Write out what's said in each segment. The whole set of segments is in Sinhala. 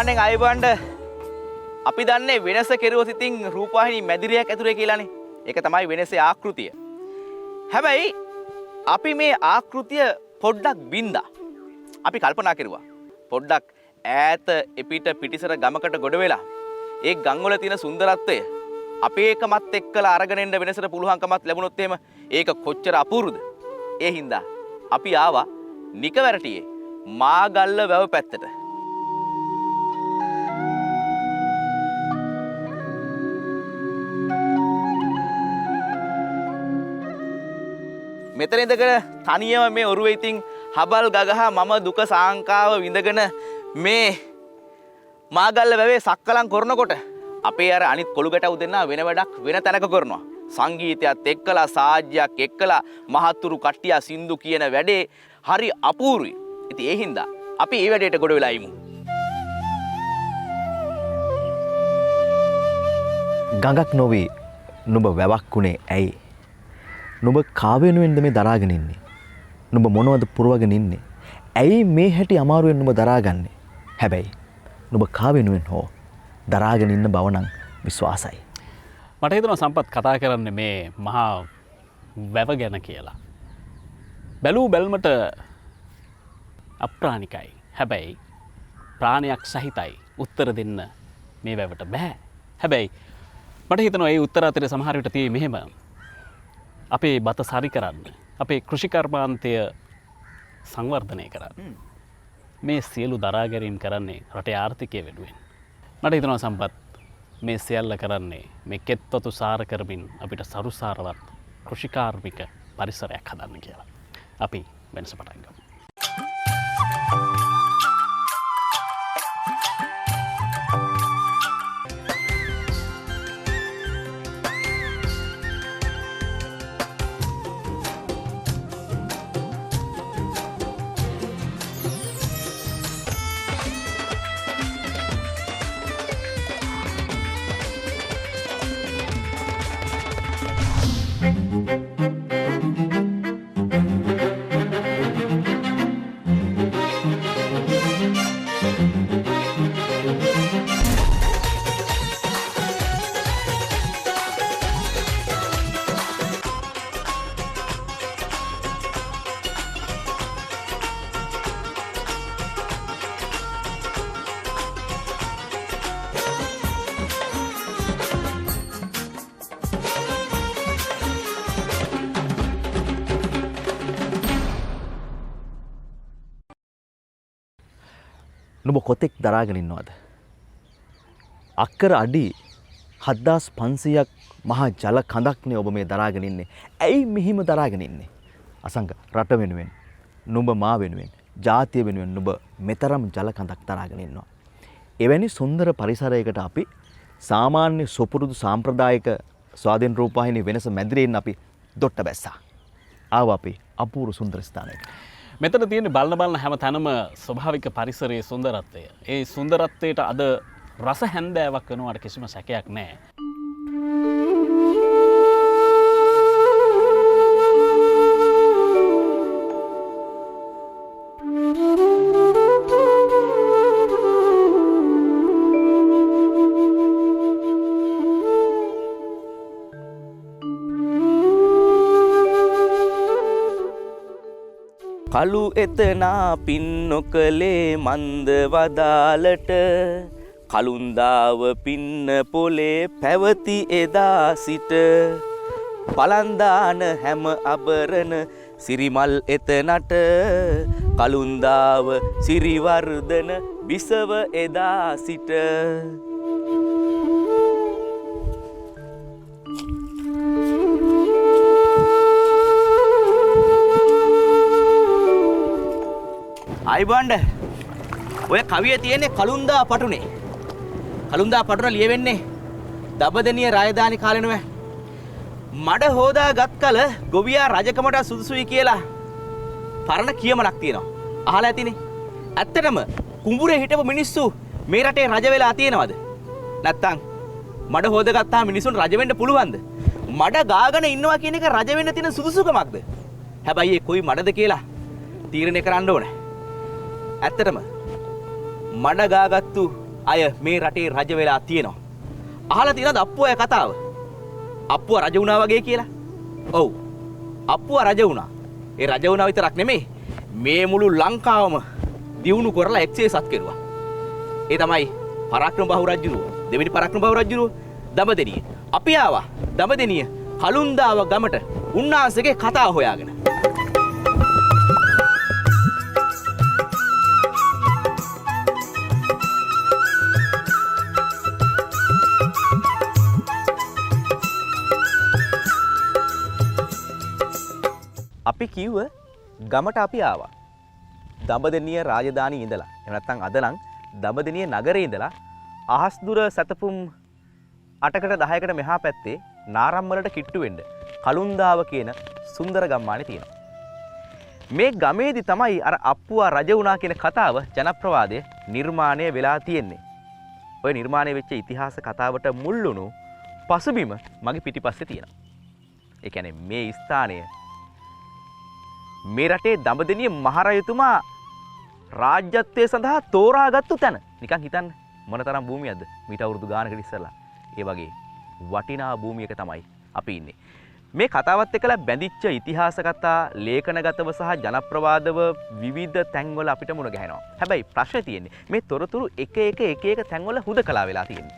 සාමාන්‍යයෙන් අයවන්න අපි දන්නේ වෙනස කෙරුවොත් ඉතින් රූපවාහිනී මැදිරියක් ඇතුලේ කියලානේ. ඒක තමයි වෙනසේ ආකෘතිය. හැබැයි අපි මේ ආකෘතිය පොඩ්ඩක් බින්දා. අපි කල්පනා කරුවා. පොඩ්ඩක් ඈත එපිට පිටිසර ගමකට ගොඩ වෙලා ඒ ගම්වල තියෙන සුන්දරත්වය අපේ එකමත් එක්කලා අරගෙන එන්න වෙනසට පුළුවන්කමක් ලැබුණොත් එහෙම ඒක කොච්චර අපූර්වද? ඒ හින්දා අපි ආවා නිකවැරටියේ මාගල්ල වැව පැත්තට. මෙතන ඉඳගෙන තනියම මේ ඔරුවේ ඉතින් හබල් ගගහා මම දුක සාංකාව විඳගෙන මේ මාගල්ල වැවේ සක්කලං කරනකොට අපේ අර අනිත් කොළු ගැටව් දෙන්න වෙන වැඩක් වෙන තැනක කරනවා. සංගීතයත් එක්කලා සාජ්‍යයක් එක්කලා මහත්තුරු කට්ටිය සින්දු කියන වැඩේ හරි අපූර්වයි. ඉතින් ඒ හින්දා අපි මේ වැඩේට ගොඩ වෙලා ඉමු. ගඟක් නොවේ නුඹ වැවක් උනේ ඇයි? නුඹ කාවෙනුවෙන්ද මේ දරාගෙන ඉන්නේ? නුඹ මොනවද පුරවගෙන ඉන්නේ? ඇයි මේ හැටි අමාරුවෙන් නුඹ දරාගන්නේ? හැබැයි නුඹ කාවෙනුවෙන් හෝ දරාගෙන ඉන්න බව නම් විශ්වාසයි. මට හිතෙනවා සම්පත් කතා කරන්නේ මේ මහා වැව ගැන කියලා. බැලූ බැල්මට අප්‍රාණිකයි. හැබැයි ප්‍රාණයක් සහිතයි. උත්තර දෙන්න මේ වැවට බෑ. හැබැයි මට හිතෙනවා ඒ උත්තර අතරේ සමහර විට තියෙන්නේ මෙහෙම. අපේ බත සරි කරන්න, අපේ කෘෂිකර්මාන්තය සංවර්ධනය කරන්න. මේ සියලු දරාගැරීම් කරන්නේ රටේ ආර්ථිකය වෙනුවෙන්. මට හිතනවා සම්පත් මේ සියල්ල කරන්නේ මේ කෙත්වතු සාර කරමින් අපිට සරුසාරවත් කෘෂිකාර්මික පරිසරයක් හදන්න කියලා. අපි වෙනස පටන් ගමු. නුඹ කොතෙක් දරාගෙන ඉන්නවද? අක්කර අඩි 7500ක් මහා ජල කඳක්නේ ඔබ මේ දරාගෙන ඉන්නේ. ඇයි මෙහිම දරාගෙන ඉන්නේ? අසංග රට වෙනුවෙන්, නුඹ මා වෙනුවෙන්, ජාතිය වෙනුවෙන් නුඹ මෙතරම් ජල කඳක් දරාගෙන ඉන්නවා. එවැනි සුන්දර පරිසරයකට අපි සාමාන්‍ය සුපුරුදු සාම්ප්‍රදායික ස්වාධීන රූපවාහිනී වෙනස මැදිරියෙන් අපි දොට්ට බැස්සා. ආවා අපි අපූර්ව සුන්දර ස්ථානයකට. මෙතන තියෙන බලන හැම තැනම ස්වභාවික පරිසරයේ සුන්දරත්වය. ඒ සුන්දරත්වයට අද රස හැන්දෑවක් වෙනවාට කිසිම සැකයක් නැහැ. කළු එතනා පින් නොකලේ මන්ද වදාලට කළුන්දාව පින්න පොලේ පැවති එදා සිට පලන්දාන හැම අබරණ සිරිමල් එතනට කළුන්දාව සිරිවර්ධන බිසව එදා සිට අයිබන්ඩ ඔය කවිය තියෙන්නේ කළුන්දා පටුනේ. කළුන්දා පටුන ලියවෙන්නේ දබදනිය රාජධානි කාලේ නෙවෙයි. මඩ හොදා ගත් කල ගොවියා රජකමට සුදුසුයි කියලා පරණ කියමනක් තියෙනවා. අහලා ඇතිනේ. ඇත්තටම කුඹුරේ හිටපු මිනිස්සු මේ රටේ රජ වෙලා තියෙනවද? නැත්තම් මඩ හොදගත්තා මිනිසුන් රජ වෙන්න පුළුවන්ද? මඩ ගාගෙන ඉන්නවා කියන එක රජ වෙන්න තියෙන සුදුසුකමක්ද? හැබැයි ඒ කොයි මඩද කියලා තීරණය කරන්න ඕනේ. ඇත්තටම මඩ ගාගත්තු අය මේ රටේ රජ වෙලා තියෙනවා. අහලා තියෙනවද අප්පුවා කතාව? අප්පුවා රජ වුණා වගේ කියලා? ඔව්. අප්පුවා රජ වුණා. ඒ රජ වුණා විතරක් නෙමෙයි මේ මුළු ලංකාවම දියුණු කරලා එක්සේසත් කෙරුවා. ඒ තමයි පරාක්‍රම බහු රජුරුව. දෙවෙනි පරාක්‍රම බහු රජුරුව දඹදෙනිය. අපි ආවා දඹදෙනිය කලුන්දාව ගමට උන්වහන්සේගේ කතාව හොයාගෙන. අපි කිව්ව ගමට අපි ආවා. දඹදෙනිය රාජධානියේ ඉඳලා. එහෙම නැත්නම් අද නම් දඹදෙනිය නගරේ ඉඳලා අහස් දුර සතපුම් 8කට 10කට මෙහා පැත්තේ නාරම්මලට කිට්ටු වෙන්න කලුන්දාව කියන සුන්දර ගම්මානේ තියෙනවා. මේ ගමේදී තමයි අර අප්පුවා රජ වුණා කියන කතාව ජනප්‍රවාදය නිර්මාණය වෙලා තියෙන්නේ. ඔය නිර්මාණය වෙච්ච ඉතිහාස කතාවට මුල් වුණු පසුබිම මගේ පිටිපස්සේ තියෙනවා. ඒ කියන්නේ මේ ස්ථානය මේ රටේ දඹදෙනිය මහරජතුමා රාජ්‍යත්වයේ සඳහා තෝරාගත්තු තැන. නිකන් හිතන්න මොනතරම් භූමියක්ද මීට අවුරුදු ගානකට ඉස්සෙල්ලා. ඒ වගේ වටිනා භූමියක තමයි අපි ඉන්නේ. මේ කතාවත් එක්කලා බැඳිච්ච ඉතිහාස කතා ලේඛනගතව සහ ජනප්‍රවාදව විවිධ තැන්වල අපිට මුණ ගැහෙනවා. හැබැයි ප්‍රශ්නේ තියෙන්නේ මේ තොරතුරු එක එක තැන්වල හුදකලා වෙලා තියෙන්නේ.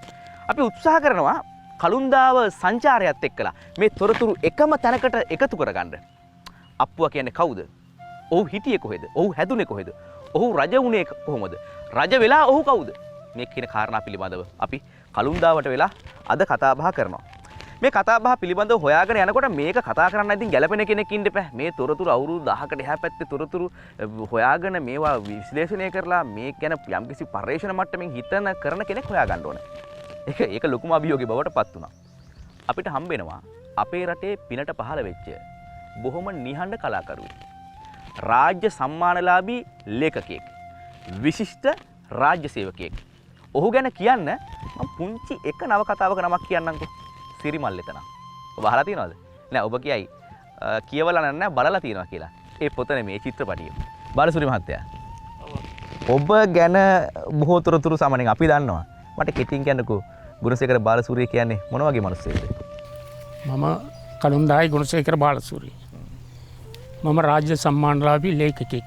අපි උත්සාහ කරනවා කලුන්දාව සංචාරයත් එක්කලා මේ තොරතුරු එකම තැනකට එකතු කරගන්න. අප්පුවා කියන්නේ කවුද? ඔහු හිටියේ කොහෙද? ඔහු හැදුනේ කොහෙද? ඔහු රජ වුණේ කොහොමද? රජ වෙලා ඔහු කවුද? මේ කියන කාරණා පිළිබඳව අපි කලුන්දාවට වෙලා අද කතා බහ කරනවා. මේ කතා බහ පිළිබඳව හොයාගෙන යනකොට මේක කතා කරන්න ඉතින් ගැළපෙන කෙනෙක් ඉන්න එපා. මේ තොරතුරු අවුරුදු 10කට එහා පැත්තේ තොරතුරු හොයාගෙන මේවා විශ්ලේෂණය කරලා මේ ගැන යම්කිසි පරිශන මට්ටමින් හිතන කරන කෙනෙක් හොයාගන්න ඕන. ඒක ලොකුම අභියෝගයක් බවට පත් වුණා. අපිට හම්බ වෙනවා අපේ රටේ පිනට පහළ වෙච්ච බොහොම නිහඬ කලාකරුවෙක්. රාජ්‍ය සම්මානලාභී ලේඛකයෙක්. විශිෂ්ට රාජ්‍ය සේවකයෙක්. ඔහු ගැන කියන්න මම පුංචි එක නවකතාවක නමක් කියන්නම්කෝ. සිරිමල් එතන. ඔබ අහලා තියෙනවද? නෑ ඔබ කියයි කියවලා නෑ බලලා තියෙනවා කියලා. ඒ පොත නෙමේ චිත්‍රපටිය. බාලසූරි මහත්තයා. ඔබ ගැන බොහෝ තොරතුරු සාමාන්‍යයෙන් අපි දන්නවා. මට කෙටියෙන් කියන්නකෝ ගුණසේකර බාලසූරිය කියන්නේ මොන වගේ මිනිස්සෙක්ද? මම කලුන්දායි ගුණසේකර බාලසූරිය. මම රාජ්‍ය සම්මානලාභී ලේඛකයෙක්.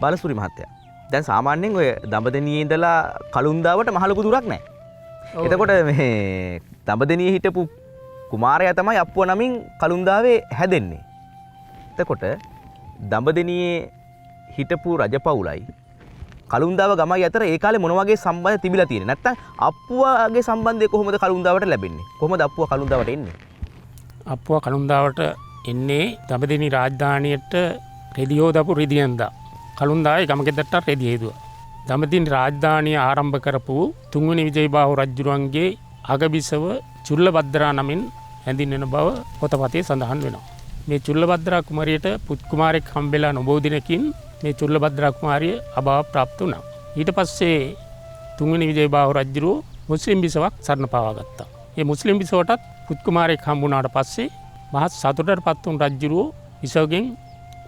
බාලසූරි මහත්තයා. දැන් සාමාන්‍යයෙන් ඔය දඹදෙනියේ ඉඳලා කලුන්දාවට මහ ලොකු දුරක් නැහැ. එතකොට මේ දඹදෙනියේ හිටපු කුමාරයා තමයි අප්පුව නමින් කලුන්දාවේ හැදෙන්නේ. එතකොට දඹදෙනියේ හිටපු රජපෞලයි කලුන්දාව ගමයි අතර ඒ කාලේ මොන වගේ සම්බන්ධ තිබිලා තියෙන්නේ? නැත්තම් අප්පුවගේ සම්බන්ධය කොහොමද කලුන්දාවට ලැබෙන්නේ? කොහොමද අප්පුව කලුන්දාවට එන්නේ? අප්පුව කලුන්දාවට එන්නේ දඹදෙනි රාජධානියට රෙදි හොදපු රිදියන්දා. කලුන්දාවේ ගමගෙදරට රෙදි හේදුවා. දඹදෙනි රාජධානිය ආරම්භ කරපු තුන්වෙනි විජයබාහු රජුරුවන්ගේ අගබිසව චුල්ලභද්‍රා නමින් හැඳින්වෙන බව පොතපතේ සඳහන් වෙනවා. මේ චුල්ලභද්‍රා කුමාරියට පුත් කුමාරෙක් හම්බෙලා නොබෝ දිනකින් මේ චුල්ලභද්‍රා කුමාරිය අභාව ප්‍රාප්ත වුණා. ඊට පස්සේ තුන්වෙනි විජයබාහු රජුරුව මුස්ලිම් බිසවක් සරණ පාවා ගත්තා. මේ මුස්ලිම් බිසවටත් පුත් කුමාරෙක් හම්බුණාට පස්සේ මහත් සතුටටපත් වුණු රජුරුව බිසවගෙන්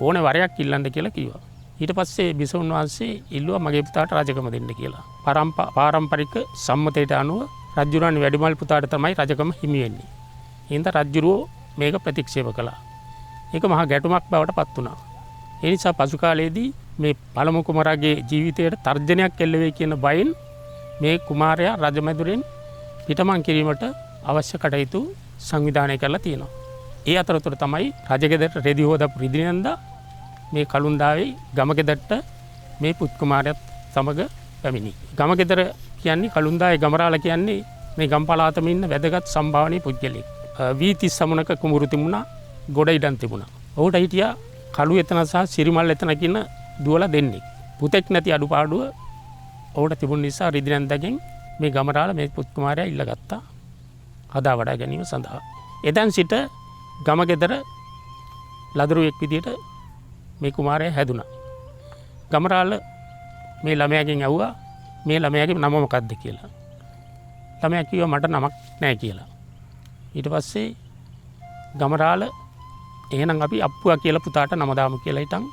ඕනේ වරයක් ඉල්ලන්න කියලා කිව්වා. ඊට පස්සේ බිසවුන් වහන්සේ ඉල්ලුවා මගේ පුතාට රජකම දෙන්න කියලා. පාරම්පරික සම්මතයට අනුව රජුරන් වැඩිමල් පුතාට තමයි රජකම හිමි වෙන්නේ. එහෙනම් රජුරෝ මේක ප්‍රතික්ෂේප කළා. ඒක මහා ගැටුමක් බවට පත් වුණා. ඒ නිසා පසු කාලයේදී මේ පළමු කුමාරගේ ජීවිතයට තර්ජනයක් එල්ල වෙයි කියන බයෙන් මේ කුමාරයා රජමැදුරෙන් පිටමන් කිරීමට අවශ්‍ය කටයුතු සංවිධානය කරලා තියෙනවා. ඒ අතරතුර තමයි රජගෙදරට රෙදි හොදපු රිදිනන්දා මේ කලුන්දාවේ ගමගෙදරට මේ පුත් කුමාරයාත් සමග පැමිණි. ගමගෙදර කියන්නේ කලුන්දාවේ ගමරාල කියන්නේ මේ ගම් පළාතම ඉන්න වැදගත් සම්භාවනීය පුද්ගලෙක්. වී30 සමුනක කුඹුරු තිබුණා, ගොඩ ඉඩම් තිබුණා. ඔහුට හිටියා කළු එතන සහ සිරිමල් එතන කියන දුවලා දෙන්නේ. පුතෙක් නැති අඩුපාඩුව ඔහුට තිබුණ නිසා රිදිනන්දගෙන් මේ ගමරාල මේ පුත් කුමාරයා ඉල්ලගත්තා හදා වඩා ගැනීම සඳහා. එදන් සිට ගමගෙදර ලදරුවෙක් විදියට මේ කුමාරයා හැදුනා. ගමරාල මේ ළමයාගෙන් ඇහුවා මේ ළමයාගේ නම මොකක්ද කියලා. ළමයා කිව්වා මට නමක් නැහැ කියලා. ඊට පස්සේ ගමරාල එහෙනම් අපි අප්පුවා කියලා පුතාට නම දාමු කියලා හිටන්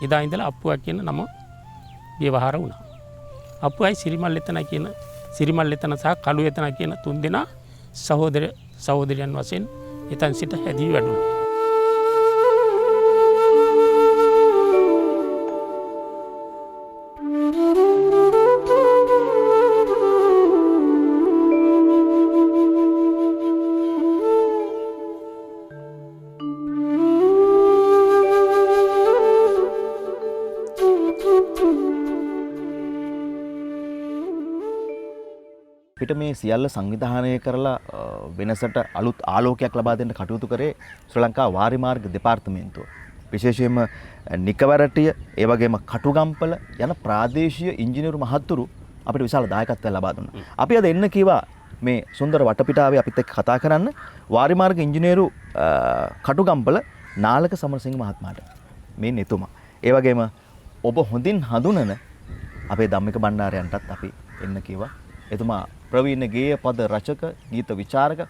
එදා ඉඳලා අප්පුවා කියන නම ව්‍යවහාර වුණා. අප්පුවයි සිරිමල් එතන කියන සිරිමල් එතන සහ කළු එතන කියන තුන් දෙනා සහෝදරයන් වශයෙන් එතන සිට හැදී වැඩුණා. පිට මේ සියල්ල සංවිධානය කරලා වෙනසට අලුත් ආලෝකයක් ලබා දෙන්න කටයුතු කරේ ශ්‍රී ලංකා වාරිමාර්ග දෙපාර්තමේන්තුව. විශේෂයෙන්ම නිකවරටිය ඒ වගේම කටුගම්පල යන ප්‍රාදේශීය ඉංජිනේරු මහත්තුරු අපිට විශාල දායකත්වයක් ලබා දුන්නා. අපි අද එන්න කිව්වා මේ සුන්දර වටපිටාවේ අපිත් එක්ක කතා කරන්න වාරිමාර්ග ඉංජිනේරු කටුගම්පල නාලක සමරසිංහ මහත්මයාට. මේ එතුමා. ඒ වගේම ඔබ හොඳින් හඳුනන අපේ ධම්මික බණ්ඩාරයන්ටත් අපි එන්න කිව්වා. එතුමා ප්‍රවීණ ගේය පද රචක ගීත විචාරක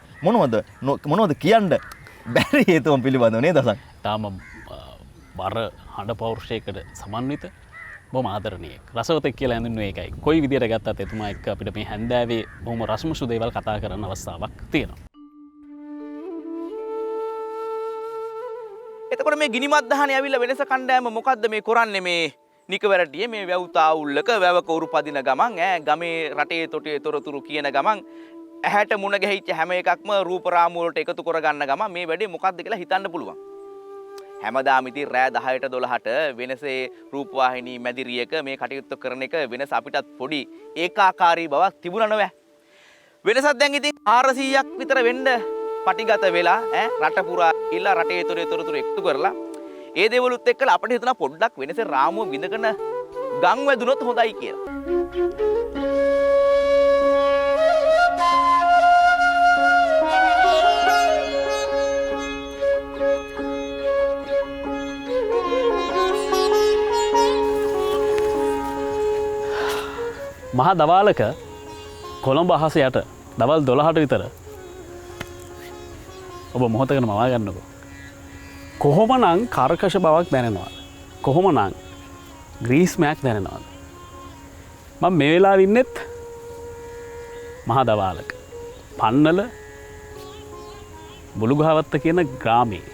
මොනවද කියන්න බැරි හේතුන් පිළිබඳව නේද දසන්? තාම බර හඬ පෞරුෂයකට සමන්විත බොහොම ආදරණීය රසවතෙක් කියලා හඳුන්වන්නේ ඒකයි. කොයි විදියට ගත්තත් එතුමා එක්ක අපිට මේ හැන්දෑවේ බොහොම රසමුසු දේවල් කතා කරන්න අවස්ථාවක් තියෙනවා. එතකොට මේ ගිනිමත් දහනේ ඇවිල්ලා වෙනස කණ්ඩායම මොකද්ද මේ කරන්නේ මේ නිකවැරටියේ මේ වැව් තාවුල්ලක වැවක උරු පදින ගමන් ගමේ රටේ තොටේ තොරතුරු කියන ගමන් ඇහැට මුණ ගැහිච්ච හැම එකක්ම රූප රාමු වලට එකතු කරගන්න ගමන් මේ වැඩේ මොකද්ද කියලා හිතන්න පුළුවන්. හැමදාම ඉතින් රෑ 10ට 12ට වෙනසේ රූපවාහිනී මැදිරියක මේ කටයුත්ත කරන එක වෙනස අපිටත් පොඩි ඒකාකාරී බවක් තිබුණා නෑ. වෙනසක් දැන් ඉතින් 400ක් විතර වෙන්න පටිගත වෙලා රට පුරා ඉල්ල රටේ තොරේ තොරතුරු එකතු කරලා ඒ දේවලුත් එක්කලා අපිට හිතනවා පොඩ්ඩක් වෙනසේ රාමුව විඳගෙන ගම් වැදුනොත් හොඳයි කියලා. මහා දවාලක කොළඹ අහස යට දවල් 12ට විතර ඔබ මොහොතකට මවා ගන්නකෝ. කොහොමනම් කර්කශ බවක් දැනෙනවද? කොහොමනම් ග්‍රීස්මයක් දැනෙනවද? මම මේ වෙලාවෙ ඉන්නෙත් මහා දවාලක පන්නල බුලුගහවත්ත කියන ග්‍රාමයේ.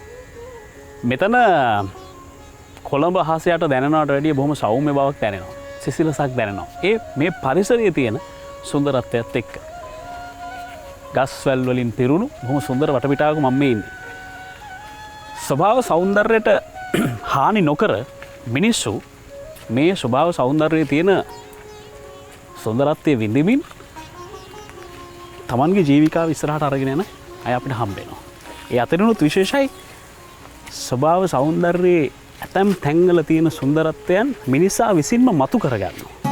මෙතන කොළඹ අහස යට දැනෙනවට වැඩිය බොහොම සෞම්‍ය බවක් දැනෙනවා. සිසිලසක් දැනෙනවා. ඒ මේ පරිසරයේ තියෙන සුන්දරත්වයත් එක්ක ගස්වැල් වලින් පිරුණු බොහොම සුන්දර වටපිටාවක මම මේ ඉන්නේ. ස්වභාව සෞන්දර්යයට හානි නොකර මිනිස්සු මේ ස්වභාව සෞන්දර්යයේ තියෙන සුන්දරත්වය විඳිමින් තමන්ගේ ජීවිකාව ඉස්සරහට අරගෙන යන අය අපිට හම්බ වෙනවා. ඒ අතරිනුත් විශේෂයි ස්වභාව සෞන්දර්යයේ ඇතැම් තැන්වල තියෙන සුන්දරත්වයන් මිනිසා විසින්ම මතු කරගන්නවා.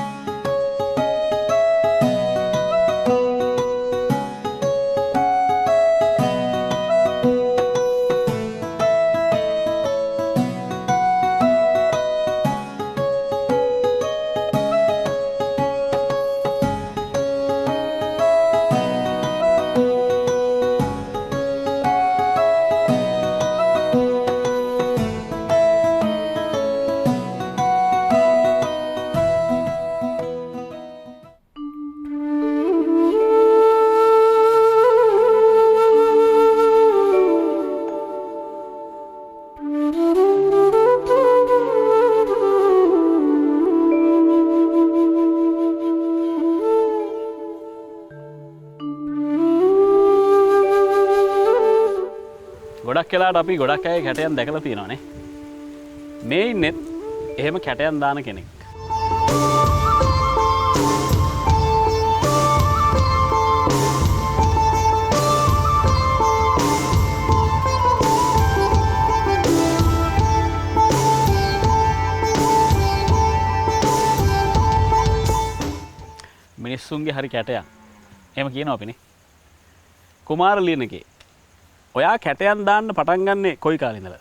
ගොඩක් වෙලාට අපි ගොඩක් අය කැටයන් දැකලා තියෙනවානේ. මේ ඉන්නෙත් එහෙම කැටයන් දාන කෙනෙක්. මිනිස්සුන්ගේ හරි කැටයන්. එහෙම කියනවා අපිනේ. කුමාර ලියනකේ ඔයා කැටයන් දාන්න පටන් ගන්නේ කොයි කාලේ ඉඳලාද?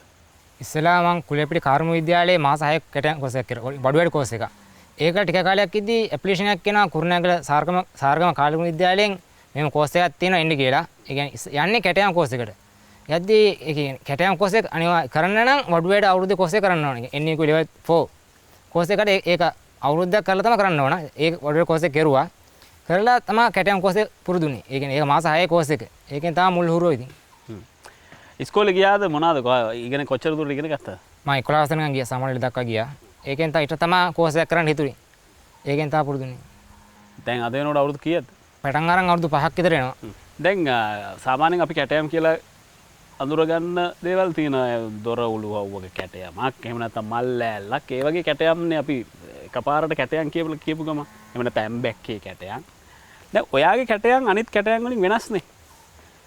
ඉස්සෙල්ලා මං කුලේපිටි කර්ම විද්‍යාලයේ මාස 6ක් කැටයන් කෝස් එකක් කරා. බඩුවැඩ කෝස් එක. ඒක ටික කාලයක් ඉද්දි ඇප්ලිකේෂන් එකක් එනවා කුරුණෑගල සාරගම කාලික විද්‍යාලයෙන් මෙහෙම කෝස් එකක් තියෙනවා එන්න කියලා. ඒ කියන්නේ යන්නේ කැටයන් කෝස් එකට. යද්දී ඒ කියන්නේ කැටයන් කෝස් එක අනිවාර්ය කරන්න නම් බඩුවැඩ අවුරුද්ද කෝස් එක කරන්න ඕනේ. එන්නේ level 4 කෝස් එකට ඒක අවුරුද්දක් කරලා තමයි කරන්න ඕන. ඒක බඩුවැඩ කෝස් එක කෙරුවා. කරලා තමයි කැටයම් කෝස් එක පුරුදුනේ. ඒ කියන්නේ ඒක මාස 6 කෝස් එක. ඒකෙන් තමයි මුල් හුරුව ඉතින්. ඉස්කෝලේ ගියාද මොනවාද ඉගෙන කොච්චර දුරට ඉගෙන ගත්තා? මම 11 වෙනිකන් ගියා සාමාන්‍ය දක්වා ගියා. ඒකෙන් තමයි ඊට තමයි කෝස් එකක් කරන්න හිතුනේ. ඒකෙන් තමයි පුරුදුනේ. දැන් අද වෙනකොට අවුරුදු කීයද? පටන් අරන් අවුරුදු 5ක් විතර එනවා. දැන් සාමාන්‍යයෙන් අපි කැටයම් කියලා අඳුරගන්න දේවල් තියෙනවා. දොර උළුවව්වගේ කැටයමක් එහෙම නැත්නම් මල් ඇල්ලක් ඒ වගේ කැටයම්නේ අපි එකපාරට කැටයම් කියපු ගම. එහෙම නැත්නම් ඇම්බැක්කේ කැටයම්. දැන් ඔයාගේ කැටයම් අනිත් කැටයම් වලින් වෙනස්නේ.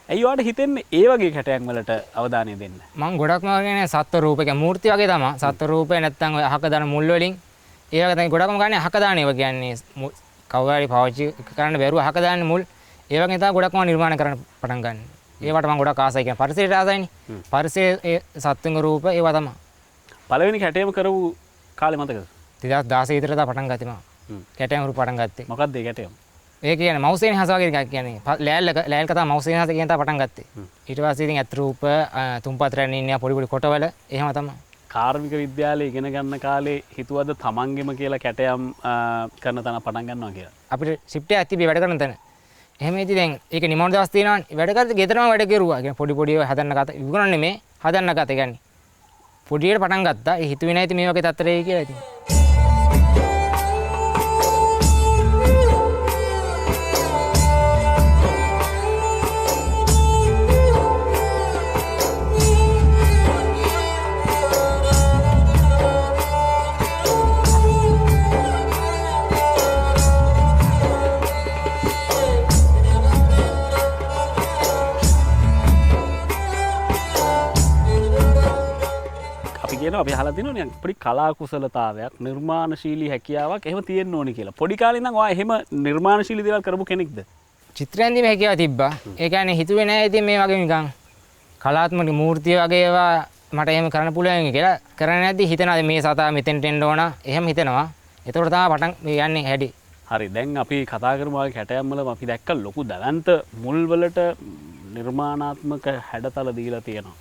ඇයි ඔයාලට හිතෙන්නේ ඒ වගේ කැටයම් වලට අවධානය දෙන්න? මම ගොඩක්ම කියන්නේ සත්ත්ව රූපේ කියන්නේ මූර්ති වගේ තමයි. සත්ත්ව රූපේ නැත්තම් ඔය අහක දාන මුල් වලින් ඒ වගේ තමයි ගොඩක්ම ගන්නේ අහක දාන ඒවා කියන්නේ කවුරුහරි පාවිච්චි කරන්න බැරුව අහක දාන්නේ මුල්. ඒ වගේ තමයි ගොඩක්ම නිර්මාණ කරන්න පටන් ගන්න. ඒවට මම ගොඩක් ආසයි කියන්නේ පරිසරයට ආසයිනේ. පරිසරයේ සත්ත්ව රූප ඒවා තමයි. පළවෙනි කැටයම කරපු කාලේ මතකද? 2016 විතර තමයි පටන් ගත්තේ මම. කැටයම් රූප පටන් ගත්තේ. මොකක්ද ඒ කැටයම? ඒ කියන්නේ මවුසේනි හස වගේ එකක් කියන්නේ ලෑල්ල කතා මවුසේනි හස කියන තා පටන් ගත්තේ. ඊට පස්සේ ඉතින් ඇත් රූප තුම්පත් රැන්න ඉන්න පොඩි පොඩි කොටවල එහෙම තමයි. කාර්මික විද්‍යාලයේ ඉගෙන ගන්න කාලේ හිතුවද තමන්ගෙම කියලා කැටයම් කරන තැන පටන් ගන්නවා කියලා? අපිට ෂිෆ්ට් එකක් තිබ්බේ වැඩ කරන තැන. එහෙම ඉතින් දැන් ඒක නිමෝන දවස් තියෙනවානේ. වැඩ කරද්දි ගෙදරම වැඩ කෙරුවා. කියන්නේ පොඩි පොඩි ඒවා හදන්න ගත්තා. විකුණන්නේ මේ හදන්න ගත්තා. කියන්නේ පොඩියට පටන් ගත්තා. ඒ හිතුවේ නැහැ ඉතින් මේ වගේ තත්ත්වයක කියලා ඉතින්. අපි අහලා තියෙනවනේ පොඩි කලා කුසලතාවයක් නිර්මාණශීලී හැකියාවක් එහෙම තියෙන්න ඕනි කියලා. පොඩි කාලේ ඉඳන් ඔයා එහෙම නිර්මාණශීලී දේවල් කරපු කෙනෙක්ද? චිත්‍ර ඇඳීම හැකියාව තිබ්බා. ඒ කියන්නේ හිතුවේ නෑ ඉතින් මේ වගේ නිකන් කලාත්මක මූර්තිය වගේ ඒවා මට එහෙම කරන්න පුළුවන් කියලා. කරන්නේ නැද්දි හිතනවා මේ සතා මෙතෙන්ට එන්න ඕන. එහෙම හිතනවා. ඒතකොට තමයි පටන් මේ යන්නේ හැටි. හරි දැන් අපි කතා කරමු ආගේ කැටයම් වල අපි දැක්ක ලොකු දවන්ත මුල් වලට නිර්මාණාත්මක හැඩතල දීලා තියෙනවා.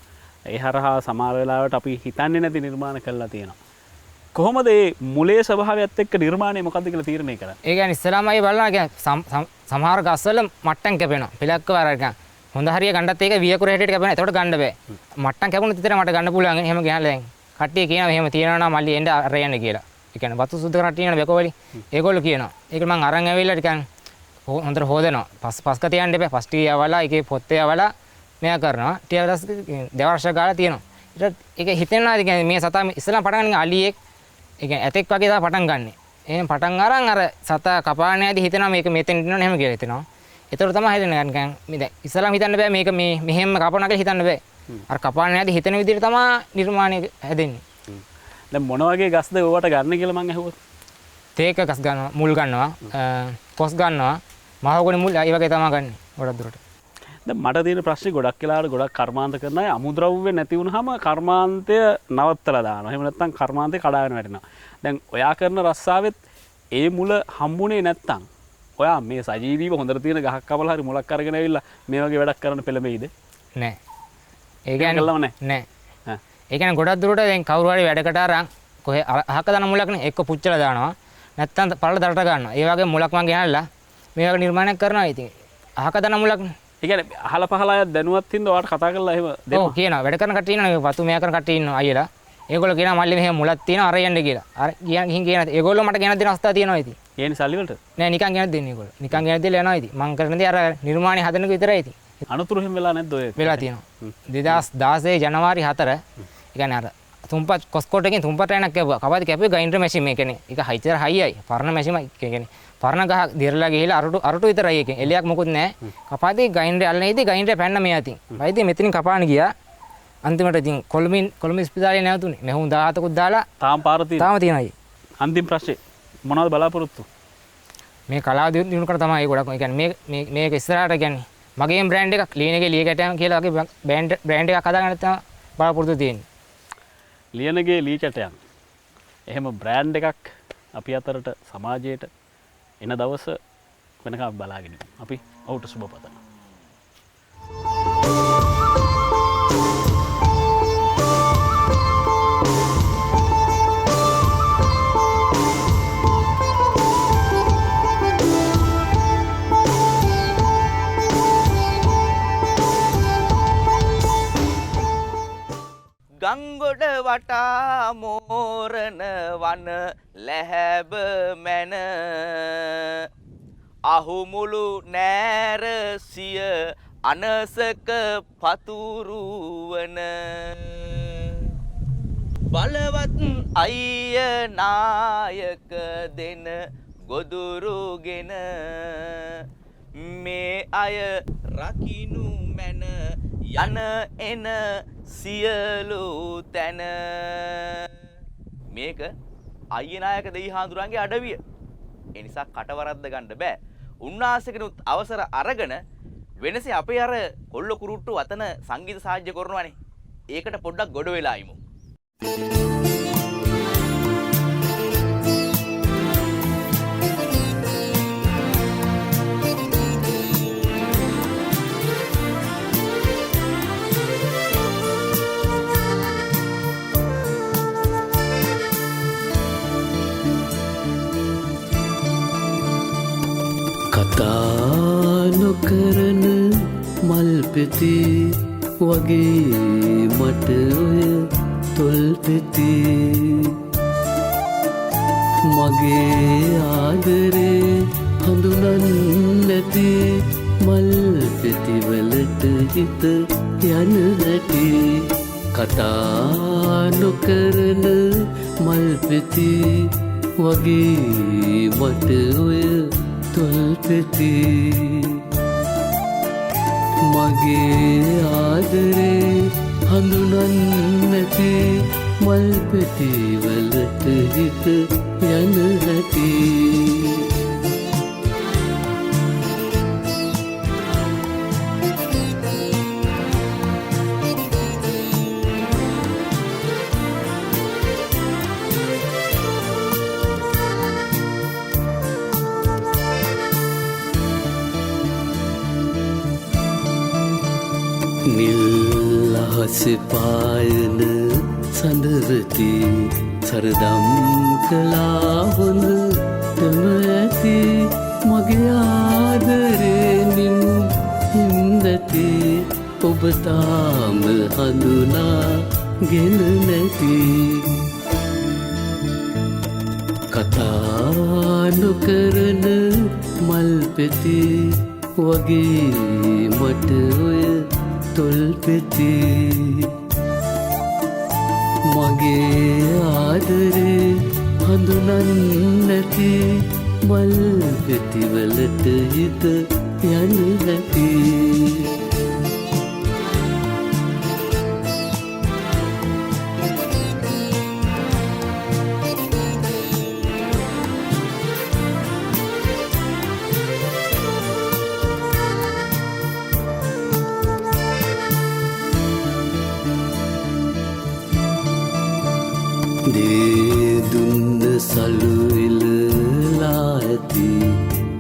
ඒ හරහා සමහර වෙලාවට අපි හිතන්නේ නැති නිර්මාණ කරලා තියෙනවා. කොහොමද මේ මුලේ ස්වභාවයත් එක්ක නිර්මාණය මොකද්ද කියලා තීරණය කරන්නේ? ඒ කියන්නේ ඉස්සලාම අය බලනවා කියන්නේ සමහර ගස්වල මට්ටම් කැපෙනවා. පිලක්ක වරක හොඳ හරිය ගන්නත් ඒක වියකුර හැටියට කැපෙනවා. එතකොට ගන්න බෑ. මට්ටම් කැපුණොත් විතර මට ගන්න පුළුවන්. එහෙම ගහලා දැන් කට්ටිය කියනවා එහෙම තියනවා නම් මල්ලි එන්න අර යන්න කියලා. ඒ කියන්නේ වතු සුද්ධ කරලා තියෙන බෙකෝවලි. ඒගොල්ලෝ කියනවා. ඒක මම අරන් ඇවිල්ලා ටිකන් හොඳට හොදනවා. පස්ක තියන්න එපා. පස් ටී යවලා ඒකේ පොත්තේ යවලා මෙයා කරනවා. ටික දවස් දෙවර්ෂ ගාලා තියෙනවා. ඊට ඒක හිතෙනවා කියන්නේ මේ සතා ඉස්සලා පටන් ගන්න අලියෙක් ඒ කියන්නේ ඇතෙක් වගේ තමයි පටන් ගන්නෙ. එහෙනම් පටන් අරන් අර සතා කපාන යද්දි හිතනවා මේක මෙතෙන් ඉන්නවනේ එහෙම කියලා හිතනවා. ඒතකොට තමයි හිතන්නේ නිකන් මේ දැන් ඉස්සලාම හිතන්න බෑ මේක මේ මෙහෙම කපනවා කියලා හිතන්න බෑ. අර කපාන යද්දි හිතන විදිහට තමයි නිර්මාණය හැදෙන්නේ. දැන් මොන වගේ ගස්ද ඔයාට ගන්න කියලා මං අහුවොත්? තේක ගස් ගන්නවා, මුල් ගන්නවා, කොස් ගන්නවා, මහගොනි මුල් ඒ වගේ තමයි ගන්නෙ ගොඩක් දුරට. දැන් මට තියෙන ප්‍රශ්නේ ගොඩක් වෙලාවට ගොඩක් කර්මාන්ත කරන අය අමුද්‍රව්‍ය නැති වුනහම කර්මාන්තය නවත්තලා දානවා. එහෙම නැත්නම් කර්මාන්තේ කඩාගෙන වැටෙනවා. දැන් ඔයා කරන රස්සාවෙත් ඒ මුල හම්බුනේ නැත්තම් ඔයා මේ සජීවීව හොඳට තියෙන ගහක් කපලා හරි මුලක් අරගෙන ඇවිල්ලා මේ වගේ වැඩක් කරන්න පෙළඹෙයිද? නෑ. ඒ කියන්නේ නෑ. ඒ කියන්නේ ගොඩක් දුරට දැන් කවුරු හරි වැඩකට අරන් කොහේ අහක දාන මුලක්නේ එක්ක පුච්චලා දානවා. නැත්තම් පළල දරට ගන්නවා. ඒ වගේ මුලක් මං ගෙනල්ලා මේ වගේ නිර්මාණයක් කරනවා ඉතින්. අහක දාන මුලක්නේ. ඒ කියන්නේ අහලා පහලා අය දැනුවත් හින්දා ඔයාලට කතා කරලා එහෙම දෙන්න. ඔව් කියනවා. වැඩ කරන කට්ටිය ඉන්නවා. වතු මෙයා කරන කට්ටිය ඉන්නවා අයියලා. ඒගොල්ලෝ කියනවා මල්ලි මෙහෙම මුලක් තියෙනවා අර යන්න කියලා. අර ගිහින් කියනවා. ඒගොල්ලෝ මට ගෙනත් දෙන අවස්ථා තියෙනවා ඉතින්. ඒනි සල්ලි වලට? නෑ නිකන් ගෙනත් දෙන්නේ ඒගොල්ලෝ. නිකන් ගෙනත් දෙලා යනවා ඉතින්. මං කරන දේ අර නිර්මාණය හදන එක විතරයි ඉතින්. අනුතුරු එහෙම වෙලා නැද්ද ඔය? වෙලා තියෙනවා. 2016 ජනවාරි 4 ඒ කියන්නේ අර තුම්පත් කොස්කෝට් එකෙන් තුම්පත් රැණක් කැපුවා. කවදාද කැපුවේ ගයින්ඩර් මැෂින් මේ කියන්නේ. ඒක හයිතර හයියයි. පරණ මැෂින් කියන්නේ පරණ ගහ දිරලා ගිහිලා අරටු විතරයි එකෙන්. එලියක් මොකුත් නැහැ. කපාදී ගයින්ඩර් අල්ලන ඉදී ගයින්ඩර් පැන්න මෙයා තින්. වයිදී මෙතනින් කපාන ගියා. අන්තිමට ඉතින් කොළඹ ඉස්පිතාලේ නැවතුනේ. මෙහුන් 17කුත් දාලා තාම පාර තියෙනවා. තාම තියෙනවා. අන්තිම ප්‍රශ්නේ මොනවද බලාපොරොත්තු? මේ කලාව දිනු කර තමයි ගොඩක්. ඒ කියන්නේ මේක ඉස්සරහට කියන්නේ මගේම බ්‍රෑන්ඩ් එකක් ලීන එකේ ලිය කැටයම් කියලා වගේ බ්‍රෑන්ඩ් එකක් හදාගන්න තමයි බලාපොරොත්තු තියෙන්නේ. ලියනගේ ලී කැටයම්. එහෙම බ්‍රෑන්ඩ් එකක් අපි අතරට සමාජයට එන දවස වෙනකම් බලාගෙන අපි ඔහුට සුබ පතනවා. ගොඩ වටා මෝරණ වන ලැහැබ මැන අහුමුළු නෑර සිය අනසක පතුරුවන බලවත් අයිය නායක දෙන ගොදුරුගෙන මේ අය රකිනු මැන යන එන සියලු තැන මේක අයියනායක දෙයි හාඳුරන්ගේ අඩවිය. ඒ නිසා කටවරද්ද ගන්න බෑ. උන්වහන්සේගෙනුත් අවසර අරගෙන වෙනසේ අපේ අර කොල්ල කුරුට්ටු වතන සංගීත සාහිත්‍ය කරනවානේ. ඒකට පොඩ්ඩක් ගොඩ වෙලා ඉමු. කතා නොකරන මල් පෙති වගේ මට ඔය තොල් පෙති මගේ ආදරේ හඳුනන් නැති මල් පෙතිවලට හිත යන නැති කතා නොකරන මල් පෙති වගේ මට ඔය තොල් පෙති මගේ ආදරේ හඳුනන් නැති මල් පෙති වලට හිත යන හැටි නිල් අහස පායන සඳවති සරදම් කළා හොඳටම ඇති මගේ ආදරෙනින් හින්දති ඔබ තාම හඳුනාගෙන නැති කතා නොකරන මල් පෙති වගේ මට ඔය තොල් පෙති මගේ ආදරේ හඳුනන් නැති මල් පෙතිවලට හිත යන හැටි දුන්න සලුවිලලා ඇති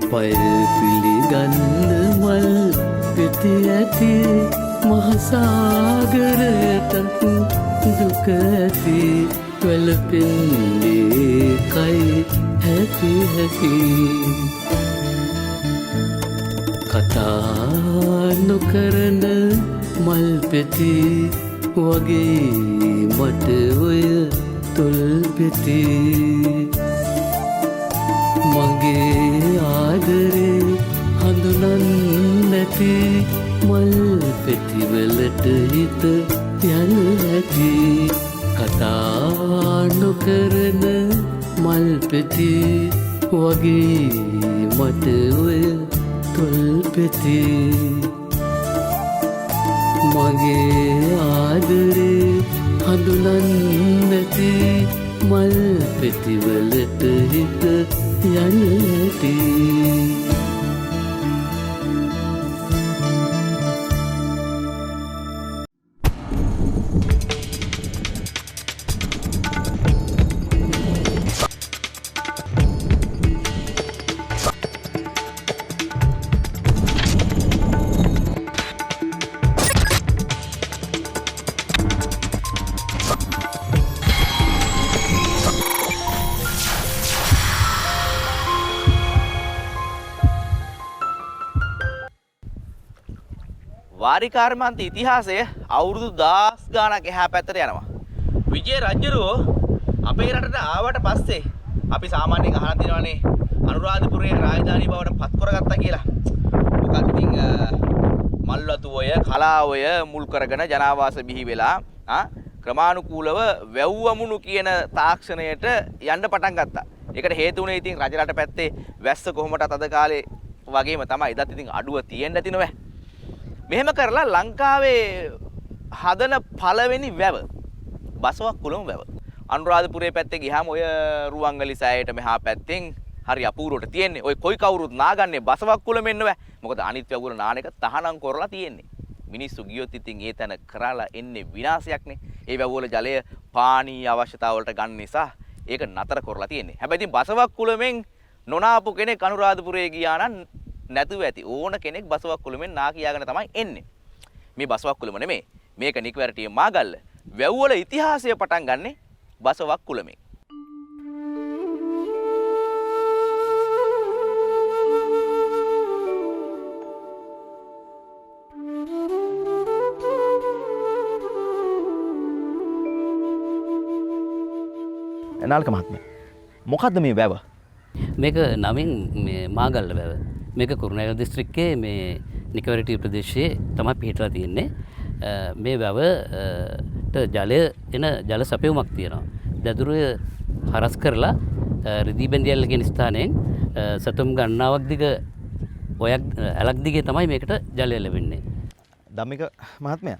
පය පිළිගන්න මල් පෙති ඇති මහසාගරයටත් දුක ඇති වැළපෙන්නේ කයි හැපි හැපි කතා නොකරන මල් පෙති වගේ මට ඔය තොල් පෙති මගේ ආදරේ හඳුනන් නැති මල් පෙතිවලට හිත යන ඇති කතා නොකරන මල් පෙති වගේ මට ඔය තොල් පෙති මගේ ආදරේ හඳුනන් නැති මල් පෙතිවලට හිත යන හැටි වාරිකාර්මාන්ත ඉතිහාසය අවුරුදු 10 ගාණක් එහා පැත්තට යනවා. විජය රජුරෝ අපේ රටට ආවට පස්සේ අපි සාමාන්‍යයෙන් අහලා තියෙනවානේ අනුරාධපුරයේ රාජධානී බවට පත් කරගත්තා කියලා. මොකද ඉතින් මල්වතුය කලාවය මුල් කරගෙන ජනාවාස බිහි වෙලා ක්‍රමානුකූලව වැව්වමුණු කියන තාක්ෂණයට යන්න පටන් ගත්තා. ඒකට හේතු වුණේ ඉතින් රජරට පැත්තේ වැස්ස කොහොමදත් අද කාලේ වගේම තමයි. එදත් ඉතින් අඩුව තියෙන්න ඇති නෝ. මෙහෙම කරලා ලංකාවේ හදන පළවෙනි වැව බසවක්කුළුම වැව. අනුරාධපුරයේ පැත්තේ ගියාම ඔය රුවන්වැලි සෑයට මෙහා පැත්තෙන් හරි අපූර්වට තියෙන්නේ. ඔය කොයි කවුරුත් නාගන්නේ බසවක්කුළුමෙන් නෙවෙයි. මොකද අනිත් වැවුල නාන එක තහනම් කරලා තියෙන්නේ. මිනිස්සු ගියොත් ඉතින් ඒ තැන කරලා එන්නේ විනාශයක්නේ. ඒ වැවුවල ජලය පානීය අවශ්‍යතාව වලට ගන්න නිසා ඒක නතර කරලා තියෙන්නේ. හැබැයි ඉතින් බසවක්කුළුමෙන් නොනාපු කෙනෙක් අනුරාධපුරයේ ගියා නම් නැතුව ඇති. ඕන කෙනෙක් බසවක්කුළුමෙන් නා කියාගෙන තමයි එන්නේ. මේ බසවක්කුළුම නෙමෙයි. මේක නිකවැරටිය මාගල්ල. වැව්වල ඉතිහාසය පටන් ගන්නෙ බසවක්කුළුමෙන්. නාල්ක මහත්මයා මොකද්ද මේ වැව? මේක නමින් මාගල්ල වැව. මේක කුරුණෑගල දිස්ත්‍රික්කයේ මේ නිකවැරටි ප්‍රදේශයේ තමයි පිහිටලා තියෙන්නේ. මේ වැවට ජලය එන ජල සැපයුමක් තියෙනවා. දදුරුව හරස් කරලා රිදී බැඳියල්ල කියන ස්ථානයෙන් සතුම් ගණනාවක් දිග ඔයක් ඇලක් දිගේ තමයි මේකට ජලය ලැබෙන්නේ. ධම්මික මහත්මයා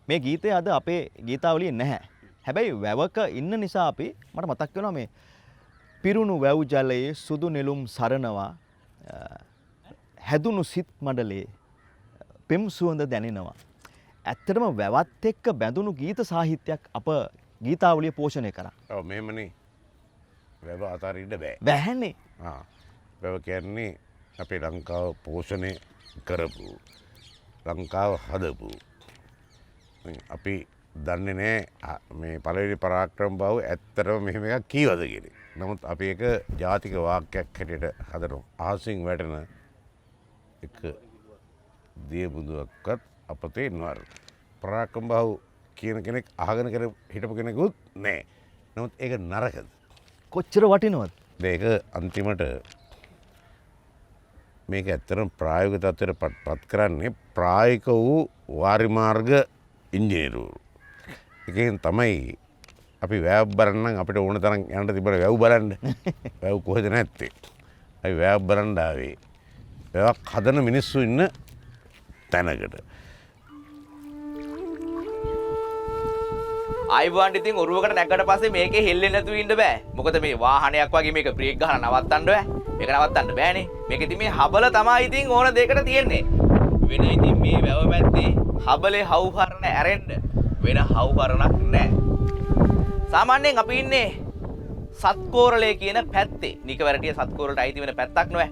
මේ ගීතය අද අපේ ගීතාවලියේ නැහැ. හැබැයි වැවක ඉන්න නිසා අපි මට මතක් වෙනවා මේ පිරුණු වැව් ජලයේ සුදු නෙළුම් සරනවා හැදුණු සිත් මඩලේ පෙම් සුවඳ දැනෙනවා. ඇත්තටම වැවත් එක්ක බැඳුණු ගීත සාහිත්‍යයක් අප ගීතාවලිය පෝෂණය කරා. ඔව් මෙහෙමනේ. වැව අතාරින්න බෑ. බෑනේ. වැව කියන්නේ අපේ ලංකාව පෝෂණය කරපු ලංකාව හදපු අපි දන්නේ නැහැ මේ පළවෙනි පරාක්‍රම බව ඇත්තටම මෙහෙම එකක් කීවද කියලා. නමුත් අපි ඒක ජාතික වාක්‍යයක් හැටියට හදනවා. අහසින් වැටෙන එක දියබුදුවක්වත් අපතේ නවර. පරාක්‍රම බව කියන කෙනෙක් අහගෙන හිටපු කෙනෙකුත් නැහැ. නමුත් ඒක නරකද? කොච්චර වටිනවද? මේක අන්තිමට මේක ඇත්තටම ප්‍රායෝගික තත්ත්වයට පත් කරන්නේ ප්‍රායෝගික වූ වාරි මාර්ග ඉංජිනේරුවරු. එකෙන් තමයි අපි වැව් බලන්න අපිට ඕන තරම් යන්න තිබුණ වැව් බලන්න. වැව් කොහෙද නැත්තේ? අපි වැව් බලන්න ආවේ. වැවක් හදන මිනිස්සු ඉන්න තැනකට. ආයිබෝන්ට ඉතින් ඔරුවකට නැගකට පස්සේ මේකේ හෙල්ලෙන්නේ නැතුව ඉන්න බෑ. මොකද මේ වාහනයක් වගේ මේක බ්‍රේක් ගහලා නවත්තන්න බෑ. මේක නවත්තන්න බෑනේ. මේක ඉතින් මේ හබල තමයි ඉතින් ඕන දෙයකට තියෙන්නේ. වෙන ඉතින් මේ වැව මැද්දේ හබලේ හවුහරණ ඇරෙන්න වෙන හවුහරණක් නැහැ. සාමාන්‍යයෙන් අපි ඉන්නේ සත්කෝරලේ කියන පැත්තේ. නිකවැරටිය සත්කෝරලට අයිති වෙන පැත්තක් නෙවෙයි.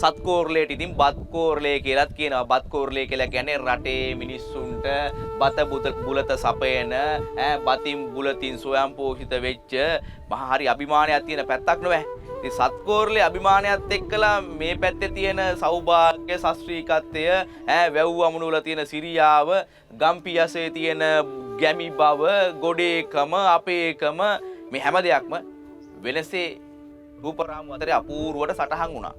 සත්කෝරලේට ඉතින් බත්කෝරලේ කියලාත් කියනවා. බත්කෝරලේ කියලා කියන්නේ රටේ මිනිස්සුන්ට බත බුලත සපයන බතින් බුලතින් සොයම් පෝෂිත වෙච්ච මහා හරි අභිමානයක් තියෙන පැත්තක් නෙවෙයි. ඉතින් සත්කෝරලේ අභිමානයත් එක්කලා මේ පැත්තේ තියෙන සෞභාග්‍ය ශාස්ත්‍රීයත්වය වැව් අමුණු වල තියෙන සිරියාව ගම්පියසේ තියෙන ගැමි බව ගොඩේකම අපේකම මේ හැම දෙයක්ම වෙනසේ රූපරාමු අතරේ අපූර්වට සටහන් වුණා.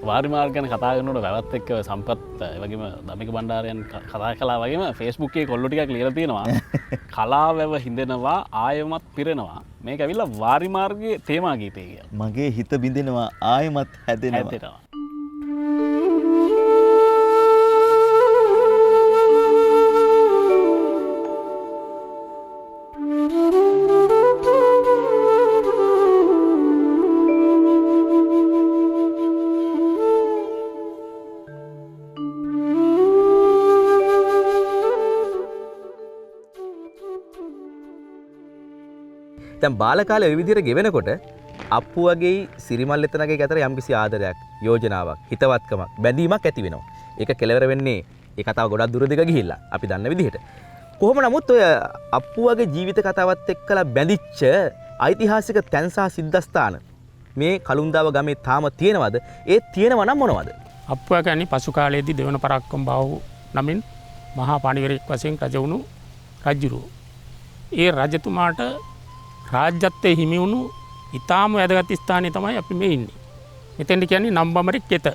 වාරිමාර්ග ගැන කතා කරනකොට වැවත් එක්ක සම්පත් වගේම ධම්මික බණ්ඩාරයන් කතා කළා වගේම Facebook එකේ කොල්ලෝ ටිකක් ලියලා තියෙනවා කලාවැව හිඳෙනවා ආයමත් පිරෙනවා මේක ඇවිල්ලා වාරිමාර්ගයේ තේමා ගීතය කියලා. මගේ හිත බිඳෙනවා ආයමත් හැදෙනවා. දැන් බාල කාලේ ඔය විදිහට ගෙවෙනකොට අප්පුවගේ සිරිමල් එතනගේ අතර යම්කිසි ආදරයක්, යෝජනාවක්, හිතවත්කමක්, බැඳීමක් ඇති වෙනවා. ඒක කෙලවර වෙන්නේ ඒ කතාව ගොඩක් දුර දිග ගිහිල්ලා අපි දන්න විදිහට. කොහොම නමුත් ඔය අප්පුවගේ ජීවිත කතාවත් එක්කලා බැඳිච්ච ඓතිහාසික තැන් සහ සිද්ධාස්ථාන මේ කළුන්දාව ගමේ තාම තියෙනවද? ඒ තියෙනවා නම් මොනවද? අප්පුවා කියන්නේ පසු කාලයේදී දෙවන පරාක්‍රම බාහු නමින් මහා පණිවරයෙක් වශයෙන් රජ වුණු රජුරුව. ඒ රජතුමාට රාජ්‍යත්වයේ හිමි වුණු ඊටාම වැදගත් ස්ථානයේ තමයි අපි මේ ඉන්නේ. මෙතෙන්ට කියන්නේ නම්බමර කෙත.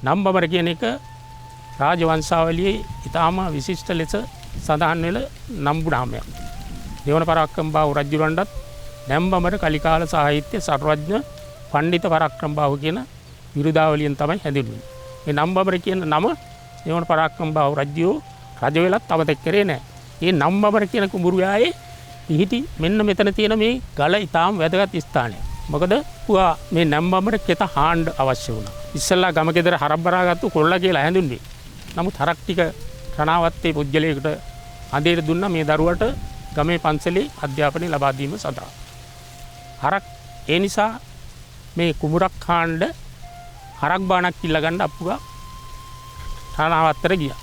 නම්බමර කියන එක රාජවංශාවලියේ ඊටාම විශිෂ්ට ලෙස සඳහන් වෙල නම්බු නාමයක්. දෙවන පරාක්‍රම බාහු රජුරවණ්ඩත් නම්බමර කලිකාල සාහිත්‍ය සර්වඥ පණ්ඩිත පරාක්‍රම බාහු කියන විරුදාවලියෙන් තමයි හැඳින්වෙන්නේ. මේ නම්බමර කියන නම දෙවන පරාක්‍රම බාහු රජුෝ රජ වෙලත් අමතක කරේ නැහැ. මේ නම්බමර කියන කුඹුරුයායේ පිහිටි මෙන්න මෙතන තියෙන මේ ගල ඊටාම වැදගත් ස්ථානයක්. මොකද පුවා මේ නම්බමර කෙත හාණ්ඩ අවශ්‍ය වුණා. ඉස්සල්ලා ගම ගෙදර හරබ්බරාගත්තු කොල්ලා කියලා හැඳුන්වේ. නමුත් හරක් ටික රණාවත්තේ පුජ්‍යලයකට අඳේට දුන්නා මේ දරුවට ගමේ පන්සලේ අධ්‍යාපනය ලබා දීම සඳහා. හරක් ඒ නිසා මේ කුඹුරක් හාණ්ඩ හරක් බාණක් කිල්ල ගන්න අප්පුවා රණාවත්තට ගියා.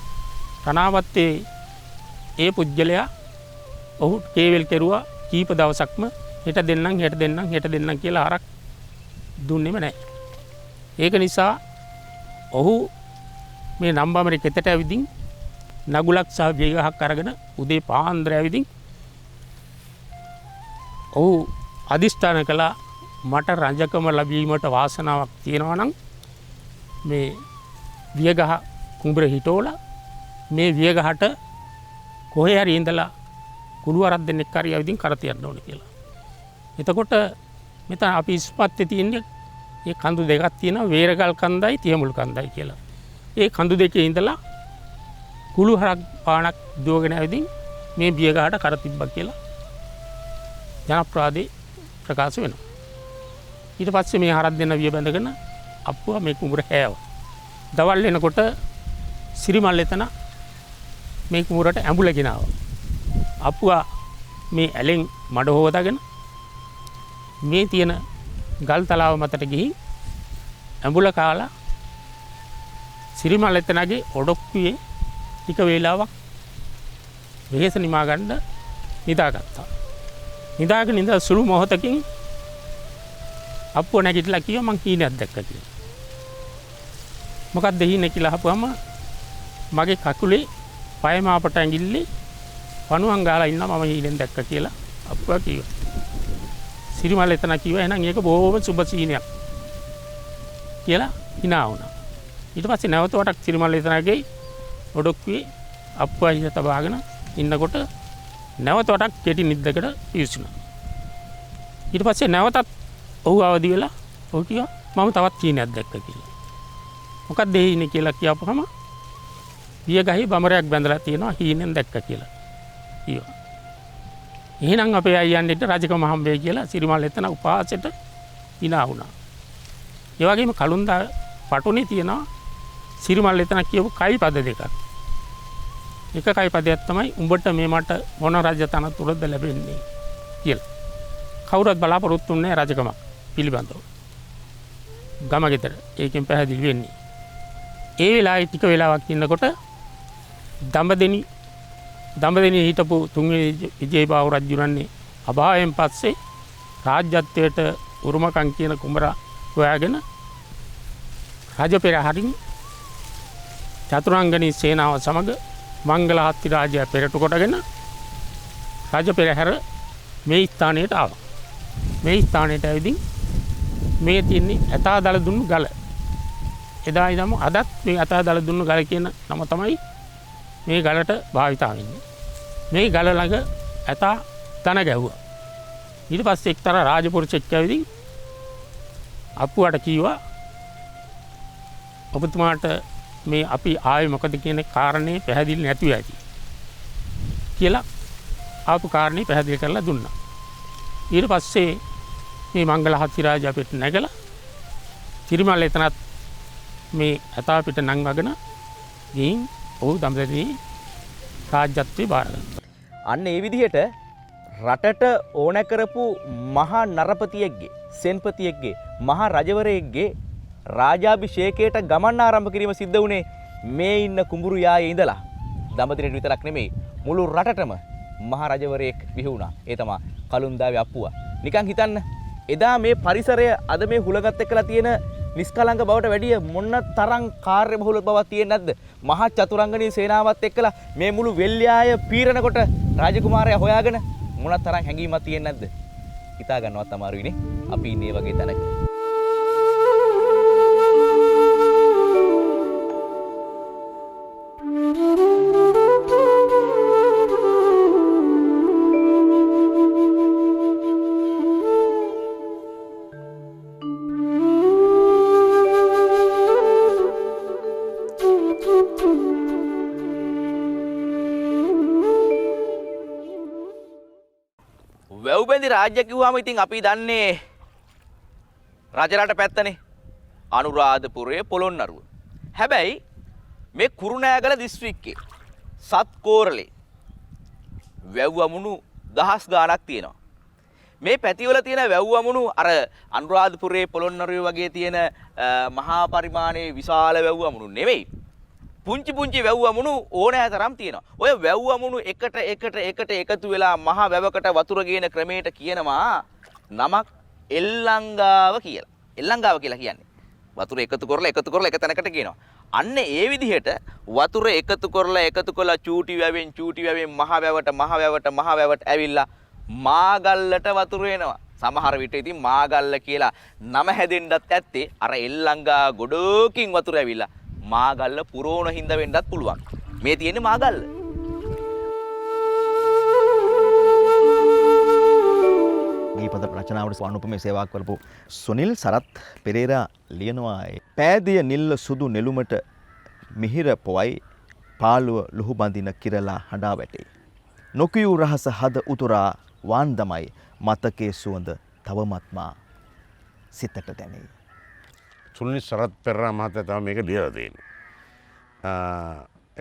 රණාවත්තේ ඒ පුජ්‍යලයා ඔහු කේවල් කෙරුවා කීප දවසක්ම හෙට දෙන්නම් කියලා හරක් දුන්නෙම නැහැ. ඒක නිසා ඔහු මේ නම්බමර කෙතට ඇවිදින් නගුලක් සහ වේගහක් අරගෙන උදේ පාන්දර ඇවිදින් ඔහු අදිෂ්ඨාන කළා මට රජකම ලැබීමට වාසනාවක් තියෙනවා නම් මේ වියගහ කුඹුර හිටෝලා මේ වියගහට කොහේ හරි ඉඳලා කුළු අරක් දෙන්නෙක් හරි ඇවිදින් කර තියන්න ඕනේ කියලා. එතකොට මෙතන අපි ඉස්පත්තේ තියෙන්නේ මේ කඳු දෙකක් තියෙනවා වේරගල් කන්දයි තියමුල් කන්දයි කියලා. ඒ කඳු දෙකේ ඉඳලා කුළු හරක් පාණක් දුවගෙන ඇවිදින් මේ වියගහට කර තිබ්බා කියලා ජනප්‍රවාදේ ප්‍රකාශ වෙනවා. ඊට පස්සේ මේ හරක් දෙන්න විය බැඳගෙන අප්පුවා මේ කුඹුර හැෑවා. දවල් වෙනකොට සිරිමල් එතන මේ කුඹුරට ඇඹුල ගෙනාවා. අප්පුවා මේ ඇලෙන් මඩ හොදාගෙන මේ තියෙන ගල් තලාව මතට ගිහින් ඇඹුල කාලා සිරිමල් එතනගේ ඔඩොක්කුවේ ටික වේලාවක් වෙහෙස නිමා ගන්න නිදාගත්තා. නිදාගෙන ඉඳලා සුළු මොහොතකින් අප්පුව නැගිටලා කිව්වා මං හීනයක් දැක්කා කියලා. මොකක්ද හීනේ කියලා අහපුවම මගේ කකුලේ පය මාපට ඇඟිල්ලේ පණුවන් ගාලා ඉන්නවා මම හීනෙන් දැක්කා කියලා අප්පුවා කිව්වා. සිරිමල් එතන කිව්වා එහෙනම් ඒක බොහොම සුබ සීනයක් කියලා hina වුණා. ඊට පස්සේ නැවත වටක් සිරිමල් එතනගේ ඔඩොක්කුවේ අප්පුවා හිත තබාගෙන ඉන්නකොට නැවත වටක් කෙටි නිද්දකට පිවිසුණා. ඊට පස්සේ නැවතත් ඔහු අවදි වෙලා ඔහු කිව්වා මම තවත් හීනයක් දැක්කා කියලා. මොකක්ද ඒ හීනේ කියලා කියපුවම වියගහේ බමරයක් බැඳලා තියෙනවා හීනෙන් දැක්කා කියලා කිව්වා. එහෙනම් අපේ අයියන්ට රජකම හම්බෙයි කියලා සිරිමල් එතන උපාසයට hina වුණා. ඒ වගේම කළුන්දා පටුනේ තියෙනවා සිරිමල් එතන කියපු කයි පද දෙකක්. එක කයි පදයක් තමයි උඹට මේ මට මොන රජ තනතුරද ලැබෙන්නේ කියලා. කවුරුත් බලාපොරොත්තු වෙන්නේ රජකම පිළිබඳව. ගම ගෙදර ඒකෙන් පැහැදිලි වෙන්නේ. ඒ වෙලාවේ ටික වෙලාවක් ඉන්නකොට දඹදෙනි හිටපු තුන්වෙනි විජේබාහු රජුරන්නේ අභාවයෙන් පස්සේ රාජ්‍යත්වයට උරුමකම් කියන කුඹරා හොයාගෙන රජ පෙරහරින් චතුරංගනී සේනාව සමග මංගල හත්ති රාජ්‍යය පෙරටු කොටගෙන රජ පෙරහැර මේ ස්ථානයට ආවා. මේ ස්ථානයට ඇවිදින් මේ තියන්නේ ඇතා දල දුන්නු ගල. එදා ඉඳන්ම අදත් මේ ඇතා දල දුන්නු ගල කියන නම තමයි මේ ගලට භාවිතා වෙන්නේ. මේ ගල ළඟ ඇතා තන ගැහුවා. ඊට පස්සේ එක්තරා රාජපුරුෂෙක් ඇවිදින් අප්පුවට කිව්වා ඔබතුමාට මේ අපි ආවේ මොකද කියන කාරණේ පැහැදිලි නැතුව ඇති කියලා ආපු කාරණේ පැහැදිලි කරලා දුන්නා. ඊට පස්සේ මේ මංගල හත්ති රාජ අපිට නැගලා සිරිමල් එතනත් මේ ඇතා පිට නංවගෙන ගිහින් ඔහු දඹදෙණි රාජ්‍යත්වයේ බාරගත්තා. අන්න ඒ විදිහට රටට ඕන කරපු මහා නරපතියෙක්ගේ සෙන්පතියෙක්ගේ මහා රජවරයෙක්ගේ රාජාභිෂේකයට ගමන් ආරම්භ කිරීම සිද්ධ වුණේ මේ ඉන්න කුඹුරු යායේ ඉඳලා. දඹදිවට විතරක් නෙමෙයි මුළු රටටම මහා රජවරයෙක් බිහි වුණා. ඒ තමයි කළුන්දාවේ අප්පුවා. නිකන් හිතන්න එදා මේ පරිසරය අද මේ හුලගත් එක්කලා තියෙන නිස්කලංක බවට වැඩිය මොන තරම් කාර්යබහුල බවක් තියෙන්නේ නැද්ද? මහා චතුරංගනී සේනාවත් එක්කලා මේ මුළු වෙල්යාය පීරනකොට රාජකුමාරයා හොයාගෙන මොන තරම් හැඟීමක් තියෙන්නේ නැද්ද? හිතා ගන්නවත් අමාරුයිනේ. අපි ඉන්නේ වගේ තැනක. වැව්බැඳි රාජ්‍ය කිව්වම ඉතින් අපි දන්නේ රජරට පැත්තනේ. අනුරාධපුරයේ පොළොන්නරුව. හැබැයි මේ කුරුණෑගල දිස්ත්‍රික්කයේ සත්කෝරළේ වැව්වමුණු දහස් ගාණක් තියෙනවා. මේ පැතිවල තියෙන වැව්වමුණු අර අනුරාධපුරයේ පොළොන්නරුව වගේ තියෙන මහා පරිමාණයේ විශාල වැව්වමුණු නෙවෙයි. පුංචි පුංචි වැව්වමුණු ඕනෑ තරම් තියෙනවා. ඔය වැව්වමුණු එකට එකතු වෙලා මහ වැවකට වතුර ගේන ක්‍රමයට කියනවා නමක් එල්ලංගාව කියලා. එල්ලංගාව කියලා කියන්නේ වතුර එකතු කරලා එක තැනකට ගේනවා. අන්න ඒ විදිහට වතුර එකතු කරලා චූටි වැවෙන් මහ වැවට ඇවිල්ලා මාගල්ලට වතුර එනවා. සමහර විට ඉතින් මාගල්ල කියලා නම හැදෙන්නත් ඇත්තේ අර එල්ලංගා ගොඩකින් වතුර ඇවිල්ලා මාගල්ල පුරෝණ හින්දා වෙන්නත් පුළුවන්. මේ තියෙන්නේ මාගල්ල. ගීපද රචනාවට ස්වර්ණෝපමේ සේවාවක් කරපු සුනිල් සරත් පෙරේරා ලියනවා පෑදිය නිල්ල සුදු නෙළුමට මිහිර පොවයි පාළුව ලුහු බඳින කිරලා හඬා වැටේ. නොකියූ රහස හද උතුරා වාන්දමයි මතකයේ සුවඳ තවමත්මා සිතට දැනේ. සුනිල් සරත් පෙරේරා මහත්තයා තමයි මේක ලියලා තියෙන්නේ.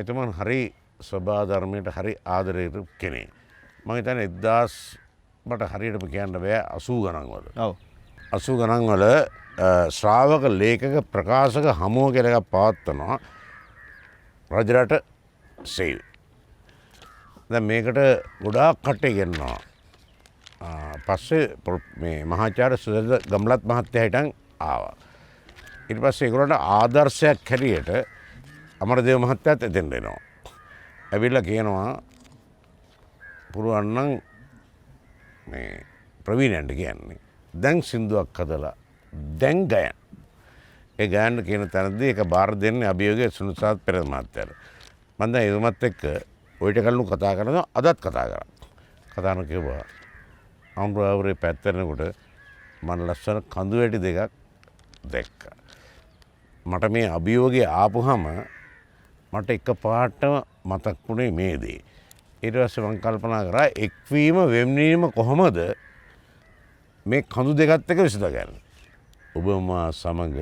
එතුමන් හරි ස්වභාව ධර්මයට හරි ආදරයට කෙනෙක්. මම හිතන්නේ 1000 මට හරියටම කියන්න බෑ 80 ගණන් වල. ඔව්. 80 ගණන් වල ශ්‍රාවක ලේඛක ප්‍රකාශක හමුව කියලා එකක් පවත්වනවා රජරට සේවය. දැන් මේකට ගොඩාක් කට්ටිය ගෙන්නවා. පස්සේ මේ මහාචාර්ය සුදද ගම්ලත් මහත්තයා හිටන් ආවා. ඊට පස්සේ ඒගොල්ලන්ට ආදර්ශයක් හැටියට අමරදේව මහත්තයාත් එතෙන්ට එනවා. ඇවිල්ලා කියනවා පුරුවන් නම් මේ ප්‍රවීණයන්ට කියන්නේ දැන් සින්දුවක් හදලා දැන් ගයන්. ඒ ගයන්න කියන තැනදී ඒක බාර දෙන්නේ අභියෝගයේ සුනිල්සරත් පෙරේරා මහත්තයාට. මම දැන් එතුමත් එක්ක ඔයිට කලින් කතා කරනවා අදත් කතා කරා. කතා කරන කිව්වා අනුරාධපුරේ පැත්තෙනකොට මම ලස්සන කඳු වැටි දෙකක් දැක්කා. මට මේ අභියෝගය ආපුහම මට එකපාරටම මතක් වුණේ මේ දේ. ඊට පස්සේ මම කල්පනා කරා එක්වීම වෙම්වීම කොහොමද මේ කඳු දෙකත් එක විසඳගන්නේ. ඔබ මා සමග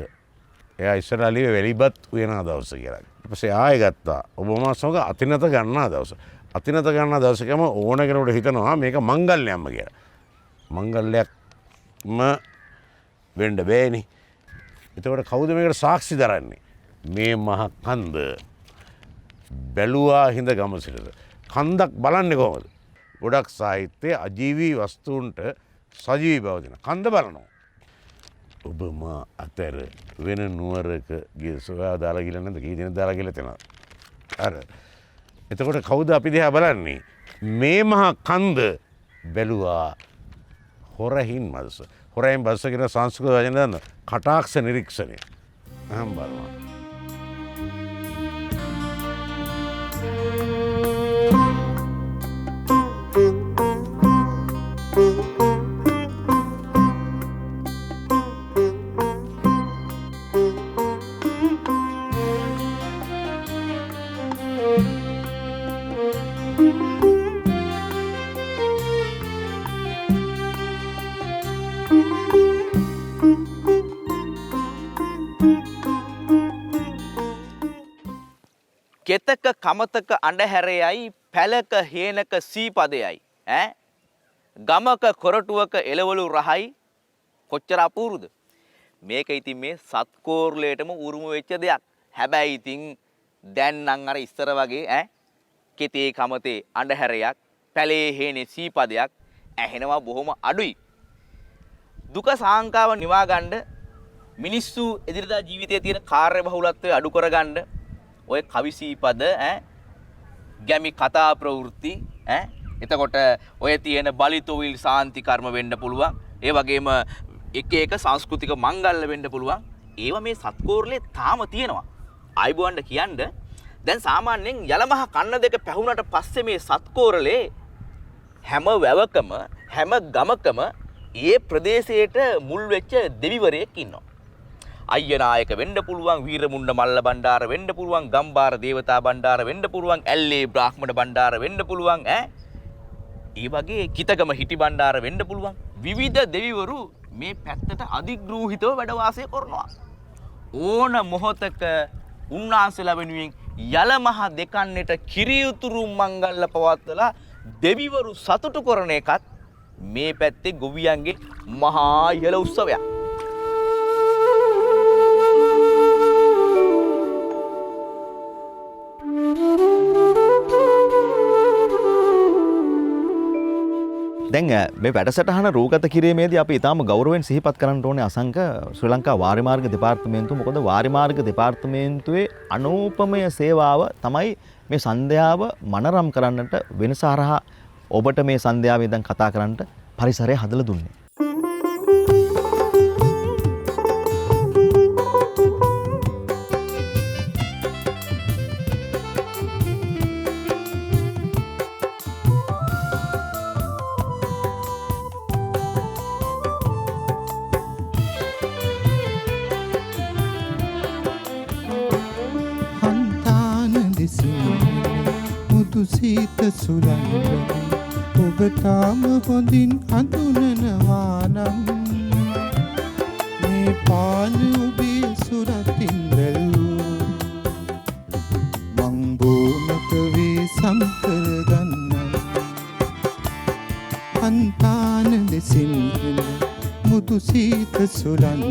එයා ඉස්සරහලියේ වැලිබත් උයන දවස කියලා. ඊට පස්සේ ආයෙ ගත්තා. ඔබ මා සමග අතිනත ගන්නා දවස. අතිනත ගන්නා දවසකම ඕන කෙනෙකුට හිතනවා මේක මංගල්‍යයක්ම කියලා. මංගල්‍යයක්ම වෙන්න බෑනේ. එතකොට කවුද මේකට සාක්ෂි දරන්නේ? මේ මහ කන්ද බැලුවා හිඳ ගම සිටද. කන්දක් බලන්නේ කොහොමද? ගොඩක් සාහිත්‍යයේ අජීවී වස්තුන්ට සජීවී බව දෙන කන්ද බලනවා. ඔබ මා අතර වෙන නුවරක ගිය සොයා දාලා ගිල නැද්ද? කී දෙනෙක් දාලා ගිල තැන. අර එතකොට කවුද අපි දිහා බලන්නේ? මේ මහ කන්ද බැලුවා හොරහින් මල්ස. හොරහින් බල්ස කියන සංස්කෘත වචන දන්න කටාක්ෂ නිරීක්ෂණය. අහම් බලනවා. කෙතක කමතක අඬහැරයයි පැලක හේනක සීපදයයි ගමක කොරටුවක එළවලු රහයි කොච්චර අපූරුද. මේක ඉතින් මේ සත්කෝර්ලයටම උරුම වෙච්ච දෙයක්. හැබැයි ඉතින් දැන් නම් අර ඉස්සර වගේ කෙතේ කමතේ අඬහැරයක් පැලේ හේනේ සීපදයක් ඇහෙනවා බොහොම අඩුයි. දුක සාංකාව නිවා ගන්න මිනිස්සු එදිනදා ජීවිතයේ තියෙන කාර්ය බහුලත්වය අඩු කරගන්න ඔය කවි සීපද ගැමි කතා ප්‍රවෘත්ති එතකොට ඔය තියෙන බලිතොවිල් සාන්ති කර්ම වෙන්න පුළුවන්. ඒ වගේම එක එක සංස්කෘතික මංගල්‍ය වෙන්න පුළුවන්. ඒවා මේ සත්කෝරලේ තාම තියෙනවා. ආයිබෝන්ඩ කියන්න දැන් සාමාන්‍යයෙන් යලමහ කන්න දෙක පැහුනට පස්සේ මේ සත්කෝරලේ හැම වැවකම හැම ගමකම ඒ ප්‍රදේශයට මුල් වෙච්ච දෙවිවරයෙක් ඉන්නවා. අය්‍යනායක වෙන්න පුළුවන්, වීරමුණ්ඩ මල්ල බණ්ඩාර වෙන්න පුළුවන්, ගම්බාර දේවතා බණ්ඩාර වෙන්න පුළුවන්, ඇල්ලේ බ්‍රාහ්මණ බණ්ඩාර වෙන්න පුළුවන් ඒ වගේ කිතගම හිටි බණ්ඩාර වෙන්න පුළුවන්. විවිධ දෙවිවරු මේ පැත්තට අධිග්‍රූහිතව වැඩ වාසය කරනවා. ඕන මොහොතක උන්වහන්සේලා වෙනුවෙන් යලමහ දෙකන්නට කිරියුතුරු මංගල්‍ය පවත්වලා දෙවිවරු සතුටු කරන එකත් මේ පැත්තේ ගොවියන්ගේ මහා ඉහළ උත්සවයක්. දැන් මේ වැඩසටහන රූගත කිරීමේදී අපි ඊටාම ගෞරවයෙන් සිහිපත් කරන්න ඕනේ අසංක ශ්‍රී ලංකා වාරි මාර්ග දෙපාර්තමේන්තුව. මොකද වාරි මාර්ග දෙපාර්තමේන්තුවේ අනූපමය සේවාව තමයි මේ සන්ධ්‍යාව මනරම් කරන්නට වෙනස හරහා ඔබට මේ සන්ධ්‍යාවේ ඉඳන් කතා කරන්නට පරිසරය හදලා දුන්නේ. සීත සුලංගන ඔබ තාම හොඳින් හඳුනනවා නම් මේ පාන ඔබේ සුරතින් වැළූ මං බෝමක වේ සම්කරගන්නම් හන්තාන දෙසින් එන මුතු සීත සුලංගන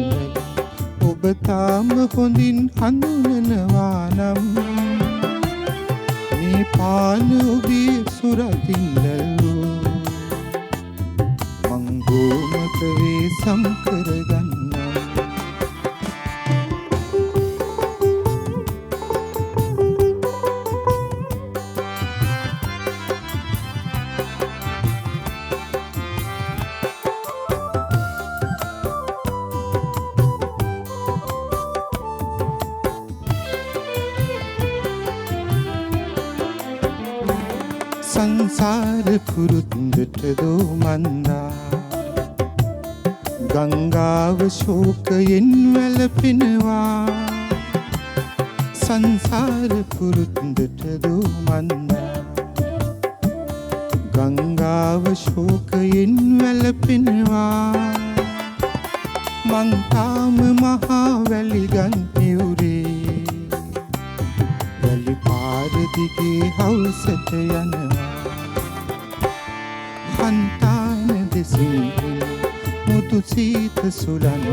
ඔබ තාම හොඳින් හඳුනනවා නම් මේ පාන ඔබේ සුරතින් වැළූ මං බෝමක වේ සම්කරගන්නම් සංසාර පුරුද්දට දෝ මන්දා ගංගාව ශෝකයෙන් වැළපෙනවා සංසාර පුරුද්දට දෝ මන්දා ගංගාව ශෝකයෙන් වැළපෙනවා මං තාම මහා වැලිගන් ඉවුරේ වැලි පාර දිගේ හවසට යනවා හන්තාන දෙසින් මුතු සීත සුලංගන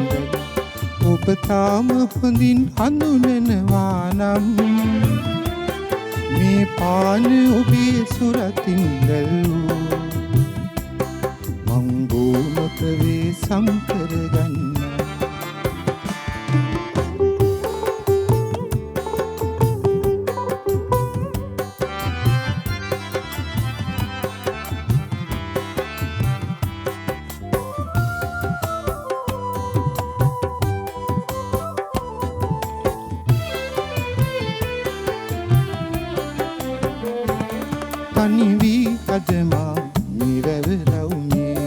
ඔබ තාම හොඳින් හඳුනනවා නම් මේ පාන ඔබේ සුරතින් වැළූ මං බෝමක වේ සම්කරගන්නම් තනි වී අදමා නිරවරවුනේ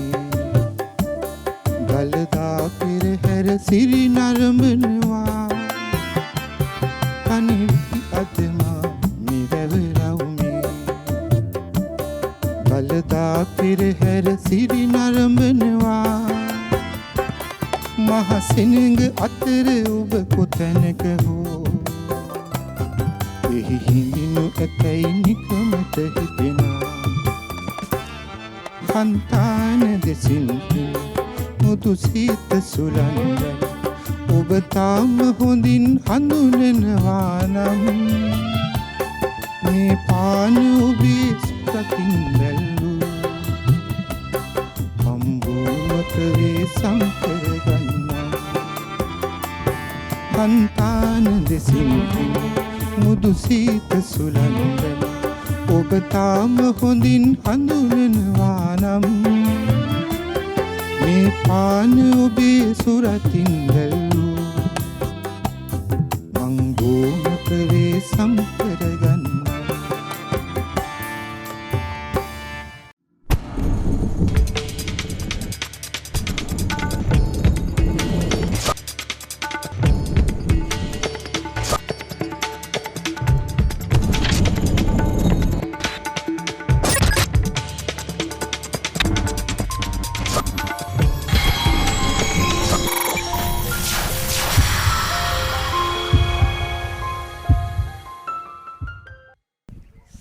ගලදා පෙරහැර සිරි නරඹනවා තනි වී අදමා නිරවරවුනේ ගලදා පෙරහැර සිරි නරඹනවා මහ සෙනඟ අතර ඔබ කොතැනක හෝ එහි හිඳිනු ඇතැයි නිකමට හිතෙනවා හන්තාන දෙසින් මුතු සීත සුලංගන ඔබ තාම හොඳින් හඳුනනවා නම් මේ පාන ඔබේ සුරතින් වැළූ මං බෝමක වේ සම්කරගන්නම් సంతాන දෙසින් මුදු සීත සුලංගල ඔබ තාම හොඳින් හඳුනනවා නම් මේ පාන ඔබේ සුරතින් දැල්ලූ මං බොම ප්‍රවේශම් කරගන්නම්.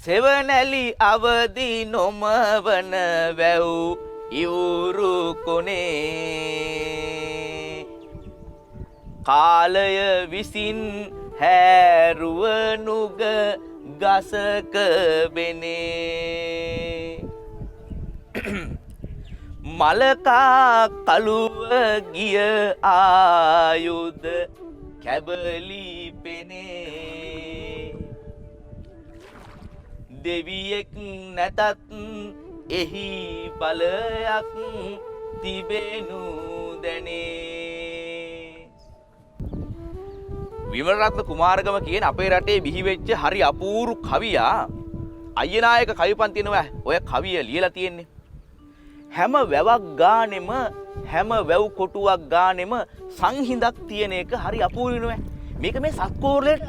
සෙවනැලි අවදි නොමවන වැව් ඉවුරු කොනේ කාලය විසින් හැරුව නුග ගසක බෙනේ මලකා කළුව ගිය ආයුධ කැබලි පෙනේ දෙවියෙක් නැතත් එහි බලයක් තිබෙනු දැනේ. විමලරත්න කුමාරගම කියන අපේ රටේ බිහිවෙච්ච හරි අපූරු කවියා අයනායක කවිපන්තිනවා ඔය කවිය ලියලා තියෙන්නේ. හැම වැවක් ගානෙම හැම වැව් කොටුවක් ගානෙම සංහිඳක් තියෙන එක හරි අපූරු නෑ. මේක මේ සත්කෝරලට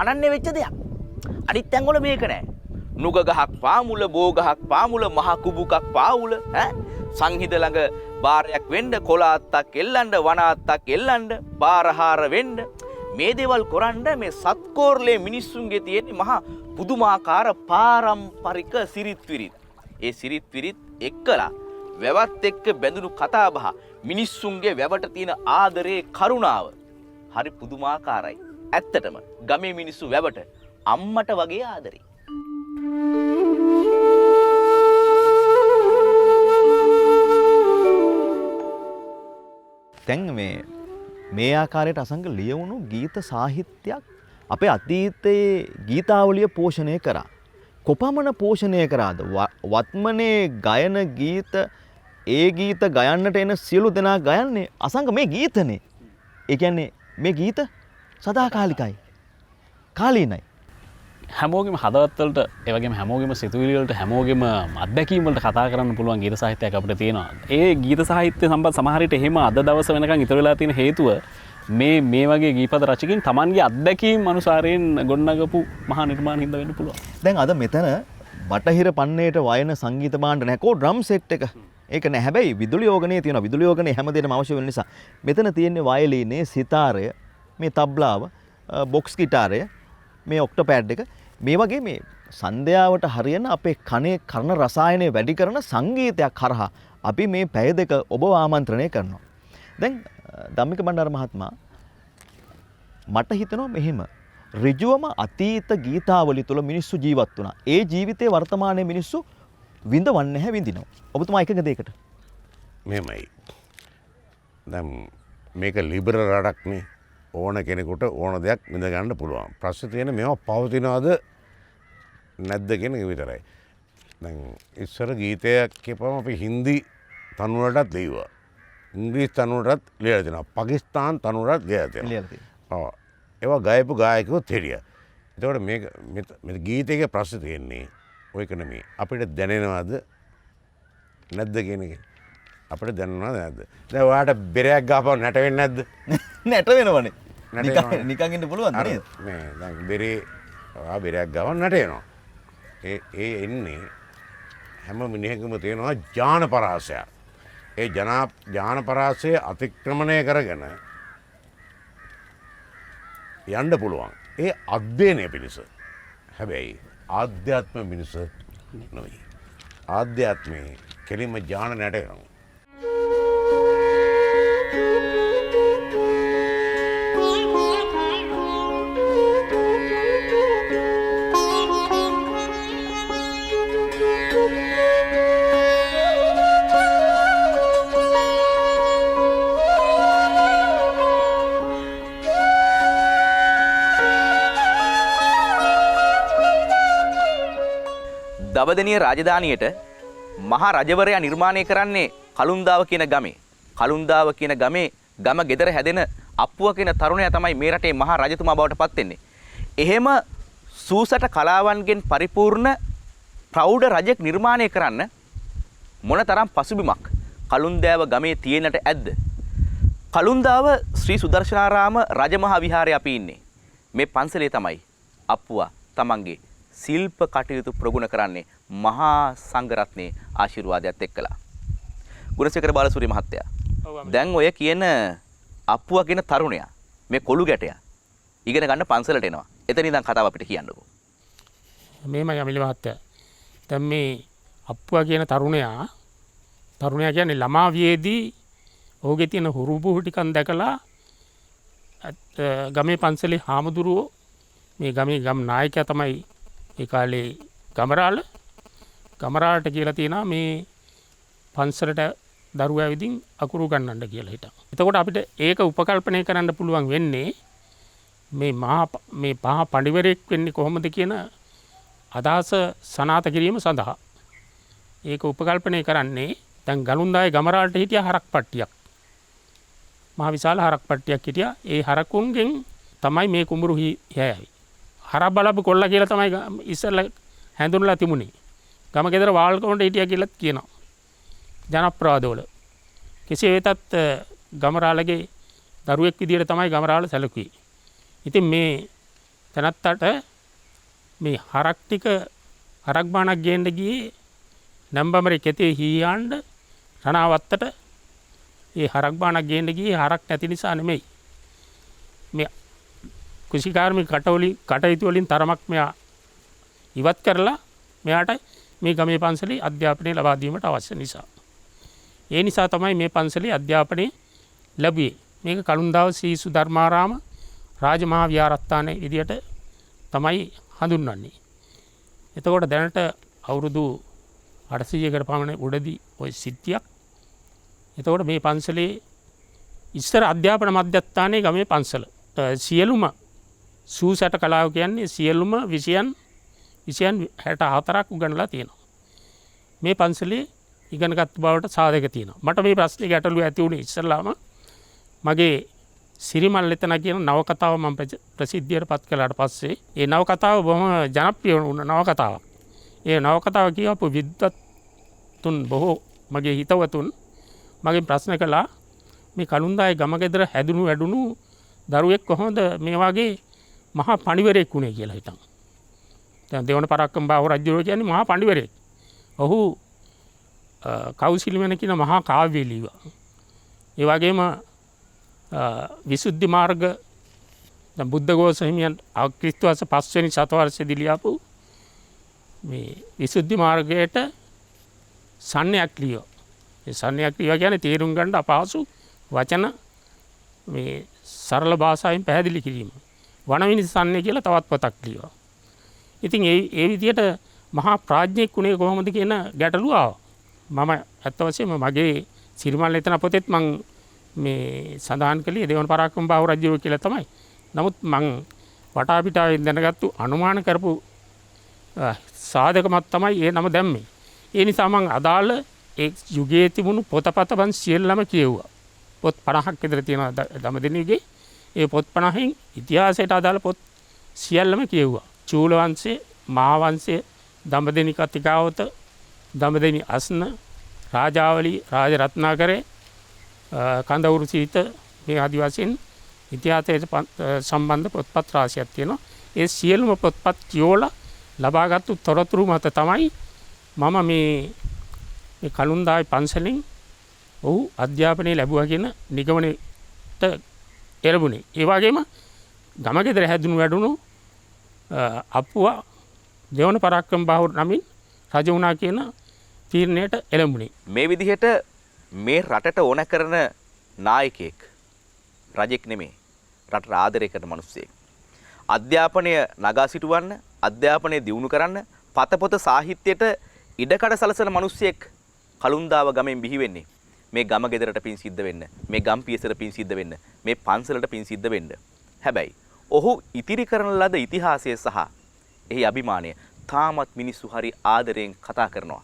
අනන්‍ය වෙච්ච දෙයක්. අනිත් තැන්වල මේක නෑ. නුග ගහක් පාමුල බෝ ගහක් පාමුල මහ කුබුකක් පාවුල සංහිඳ ළඟ බාරයක් වෙන්න කොලාත්තක් එල්ලන්න වනාත්තක් එල්ලන්න බාරහාර වෙන්න මේ දේවල් කරන්න මේ සත්කෝරලේ මිනිස්සුන්ගේ තියෙන මහා පුදුමාකාර පාරම්පරික සිරිත් විරිත්. ඒ සිරිත් විරිත් එක්කලා වැවත් එක්ක බැඳුණු කතාබහ මිනිස්සුන්ගේ වැවට තියෙන ආදරේ කරුණාව හරි පුදුමාකාරයි. ඇත්තටම ගමේ මිනිස්සු වැවට අම්මට වගේ ආදරේ. දැන් මේ ආකාරයට අසංග ලියවුණු ගීත සාහිත්‍යයක් අපේ අතීතයේ ගීතාවලිය පෝෂණය කරා. කොපමණ පෝෂණය කරාද? වත්මනේ ගයන ගීත ඒ ගීත ගයන්නට එන සියලු දෙනා ගයන්නේ අසංග මේ ගීතනේ. ඒ කියන්නේ මේ ගීත සදාකාලිකයි. කාලීනයි. හැමෝගෙම හදවත්වලට ඒ වගේම හැමෝගෙම සිතුවිලි වලට හැමෝගෙම අත්දැකීම් වලට කතා කරන්න පුළුවන් ගීත සාහිත්‍යයක් අපිට තියෙනවා. ඒ ගීත සාහිත්‍ය සම්බන්ධ සමහර විට එහෙම අද දවස වෙනකන් ඉතුරු වෙලා තියෙන හේතුව මේ වගේ ගීපද රචකයින් Tamanගේ අත්දැකීම් අනුසාරයෙන් ගොඩනගපු මහා නිර්මාණ හින්දා වෙන්න පුළුවන්. දැන් අද මෙතන බටහිර පන්නේට වයන සංගීත භාණ්ඩ නැහැ. කෝ ඩ්‍රම් සෙට් එක. ඒක නෑ. හැබැයි විදුලි යෝගනේ තියෙනවා. විදුලි යෝගනේ හැමදේම අවශ්‍ය වෙන නිසා මෙතන තියෙන්නේ වයලීනේ, සිතාරය, මේ තබ්ලාව, බොක්ස් ගිටාරය, මේ ඔක්ටෝපෑඩ් එක. මේ වගේ මේ සන්ධ්‍යාවට හරියන අපේ කනේ කර්ණ රසායනය වැඩි කරන සංගීතයක් කරහා අපි මේ පැය දෙක ඔබ ආමන්ත්‍රණය කරනවා. දැන් ධම්මික බණ්ඩාර මහත්මයා මට හිතෙනවා මෙහෙම ඍජුවම අතීත ගීතාවලිය තුළ මිනිස්සු ජීවත් වුණා. ඒ ජීවිතේ වර්තමානයේ මිනිස්සු විඳවන්නේ නැහැ විඳිනවා. ඔබතුමා එකක දෙයකට. මෙහෙමයි. දැන් මේක ලිබරල් රටක්නේ. ඕන කෙනෙකුට ඕන දෙයක් විඳ ගන්න පුළුවන්. ප්‍රශ්නේ තියෙන්නේ මේවා පවතිනවද නැද්ද කියන එක විතරයි. දැන් ඉස්සර ගීතයක් කියපම අපි හින්දි තනුවලටත් ලියුවා. ඉංග්‍රීසි තනුවලටත් ලියලා තියෙනවා. පාකිස්තාන් තනුවලටත් ලියලා තියෙනවා. ඔව්. ඒවා ගායපු ගායකයෝත් හිටියා. ඒතකොට මේ ගීතයේ ප්‍රශ්නේ තියෙන්නේ ඔයක නෙමෙයි. අපිට දැනෙනවද නැද්ද කියන එක. අපිට දැනනවද නැද්ද? දැන් ඔයාට බෙරයක් ගහපුවා නැට වෙන්නේ නැද්ද? නැට වෙනවනේ. නිකන් ඉන්න පුළුවන් නේද? මේ දැන් බෙරේ බෙරයක් ගවන්න නැට වෙනවා. ඒ එන්නේ හැම මිනිහෙකම තියෙනවා ඥාන පරාසයක්. ඒ ඥාන පරාසය අතික්‍රමණය කරගෙන යන්න පුළුවන්. ඒ අධ්‍යයනය පිණිස. හැබැයි ආධ්‍යාත්ම මිනිස නොවේ. ආධ්‍යාත්මයේ කෙලින්ම ඥාන නැට වෙනවා. දඹදෙණිය රාජධානියට මහා රජවරයා නිර්මාණය කරන්නේ කළුන්දාව කියන ගමේ. කළුන්දාව කියන ගමේ ගම ගෙදර හැදෙන අප්පුව කියන තරුණයා තමයි මේ රටේ මහා රජතුමා බවට පත් වෙන්නේ. එහෙම සූසට කලාවන්ගෙන් පරිපූර්ණ ප්‍රෞಢ රජෙක් නිර්මාණය කරන්න මොනතරම් පසුබිමක් කළුන්දාව ගමේ තියෙනට ඇද්ද? කළුන්දාව ශ්‍රී සුදර්ශනාරාම රජමහා විහාරයේ අපි ඉන්නේ. මේ පන්සලේ තමයි අප්පුවා තමන්ගේ ශිල්ප කටයුතු ප්‍රගුණ කරන්නේ මහා සංඝරත්නයේ ආශිර්වාදයත් එක්කලා. ගුණසේකර බාලසූරිය මහත්තයා. දැන් ඔය කියන අප්පුවා කියන තරුණයා මේ කොළු ගැටයා ඉගෙන ගන්න පන්සලට එනවා. එතන ඉඳන් කතාව අපිට කියන්නකෝ. මේම යමිලි මහත්තයා. දැන් මේ අප්පුවා කියන තරුණයා කියන්නේ ළමා වියේදී ඔහුගේ තියෙන හුරුබුහු ටිකන් දැකලා ගමේ පන්සලේ හාමුදුරුවෝ මේ ගමේ ගම් නායකයා තමයි ඒ කාලේ ගමරාලට කියලා තියෙනවා මේ පන්සලට දරුවා විදිහින් අකුරු ගන්නන්න කියලා හිටන්. එතකොට අපිට ඒක උපකල්පනය කරන්න පුළුවන් වෙන්නේ මේ මහා පඬිවරයෙක් වෙන්නේ කොහොමද කියන අදහස සනාථ කිරීම සඳහා. ඒක උපකල්පනය කරන්නේ දැන් ගලුන්දායේ ගමරාලට හිටිය හරක් පට්ටියක්. මහා විශාල හරක් පට්ටියක් හිටියා. ඒ හරකුන්ගෙන් තමයි මේ කුඹුරු යෑයි. හරක් බලපු කොල්ලා කියලා තමයි ඉස්සෙල්ලා හැඳුන්ලා තිබුණේ. ගම ගෙදර වාල්කොණ්ඩ හිටියා කියලාත් කියනවා. ජනප්‍රවාදවල. කෙසේ වෙතත් ගමරාලගේ දරුවෙක් විදියට තමයි ගමරාල සැලකුවේ. ඉතින් මේ තනත්තට මේ හරක් ටික හරක් බාණක් ගේන්න ගියේ නම්බමරේ කෙතේ හීයන්ඩ රණාවත්තට ඒ හරක් බාණක් ගේන්න ගියේ හරක් නැති නිසා නෙමෙයි. මේ කුෂිකාර්මික කටයුතු වලින් තරමක් මෙයා ඉවත් කරලා මෙයාට මේ ගමේ පන්සලේ අධ්‍යාපනය ලබා දීමට අවශ්‍ය නිසා. ඒ නිසා තමයි මේ පන්සලේ අධ්‍යාපනය ලැබුවේ. මේක කළුන්දාව ශ්‍රී සුධර්මාරාම රාජමහා විහාරස්ථානයේ විදියට තමයි හඳුන්වන්නේ. එතකොට දැනට අවුරුදු 800කට පමණ උඩදී ওই සිද්ධියක්. එතකොට මේ පන්සලේ ඉස්සර අධ්‍යාපන මධ්‍යස්ථානයේ ගමේ පන්සල සියලුම සූසට කලාව කියන්නේ සියලුම විෂයන් 64ක් උගන්වලා තියෙනවා. මේ පන්සලේ ඉගෙනගත් බවට සාධක තියෙනවා. මට මේ ප්‍රශ්නේ ගැටලුව ඇති වුණේ ඉස්සරලාම මගේ සිරිමල් එතන කියන නවකතාව මම ප්‍රසිද්ධියට පත් කළාට පස්සේ ඒ නවකතාව බොහොම ජනප්‍රිය වුණ නවකතාවක්. ඒ නවකතාව කියවපු විද්වත්තුන් බොහෝ මගේ හිතවතුන් මගෙන් ප්‍රශ්න කළා මේ කළුන්දායේ ගම ගෙදර හැදුණු වැඩුණු දරුවෙක් කොහොමද මේ වගේ මහා පඬිවරයෙක් වුණේ කියලා හිතන්. දැන් දෙවන පරාක්‍රම බාහු රජුරෝ කියන්නේ මහා පඬිවරයෙක්. ඔහු කෞසිලි වෙන කියන මහා කාව්‍ය ලියුවා. ඒ වගේම විසුද්ධි මාර්ග දැන් බුද්ධඝෝෂ හිමියන් ක්‍රිස්තුවර්ෂ 5 වෙනි සතවර්ෂයේදී ලියපු මේ විසුද්ධි මාර්ගයට සන්නයක් ලියුවා. ඒ සන්නයක් ලියුවා කියන්නේ තේරුම් ගන්න අපහසු වචන මේ සරල භාෂාවෙන් පැහැදිලි කිරීම. වනවිනි සන්නේ කියලා තවත් පොතක් ලියුවා. ඉතින් ඒ විදිහට මහා ප්‍රඥෙක් උනේ කොහොමද කියන ගැටලුව ආවා. මම ඇත්ත වශයෙන්ම මගේ සිරිමල් එතන පොතෙත් මං මේ සඳහන් කළේ දෙවන පරාක්‍රම බාහු රජුව කියලා තමයි. නමුත් මං වටා පිටාවෙන් දැනගත්තු අනුමාන කරපු සාධකමත් තමයි ඒ නම දැම්මේ. ඒ නිසා මං අදාළ ඒ යුගයේ තිබුණු පොතපත මං සියල්ලම කියවුවා. පොත් 50ක් විතර තියෙනවා දඹදෙණියගේ. ඒ පොත් 50න් ඉතිහාසයට අදාළ පොත් සියල්ලම කියවුවා. චූල වංශය, මහා වංශය, දඹදෙණි කතිකාවත, දඹදෙණි අස්න, රාජාවලි, රාජ රත්නාකරේ, කඳවුරු සීත මේ ආදි වශයෙන් ඉතිහාසයට සම්බන්ධ පොත්පත් රාශියක් තියෙනවා. ඒ සියලුම පොත්පත් කියවලා ලබාගත්තු තොරතුරු මත තමයි මම මේ කළුන්දාවේ පන්සලෙන් ඔහු අධ්‍යාපනය ලැබුවා කියන නිගමනයට එළඹුණේ. ඒ වගේම ගම ගෙදර හැදුණු වැඩුණු අප්පුවා දෙවන පරාක්‍රම බාහු නමින් රජ වුණා කියන තීරණයට එළඹුණේ. මේ විදිහට මේ රටට ඕන කරන නායකයෙක් රජෙක් නෙමේ. රටට ආදරය කරන මිනිස්සෙක්. අධ්‍යාපනය නගා සිටවන්න, අධ්‍යාපනය දියුණු කරන්න, පතපොත සාහිත්‍යයට ඉඩකඩ සලසන මිනිස්සෙක් කළුන්දාව ගමෙන් බිහි වෙන්නේ. මේ ගම ගෙදරට පින් සිද්ධ වෙන්න, මේ ගම් පියසර පින් සිද්ධ වෙන්න, මේ පන්සලට පින් සිද්ධ වෙන්න. හැබැයි ඔහු ඉතිරි කරන ලද ඉතිහාසය සහ එහි අභිමානය තාමත් මිනිස්සු හරි ආදරයෙන් කතා කරනවා.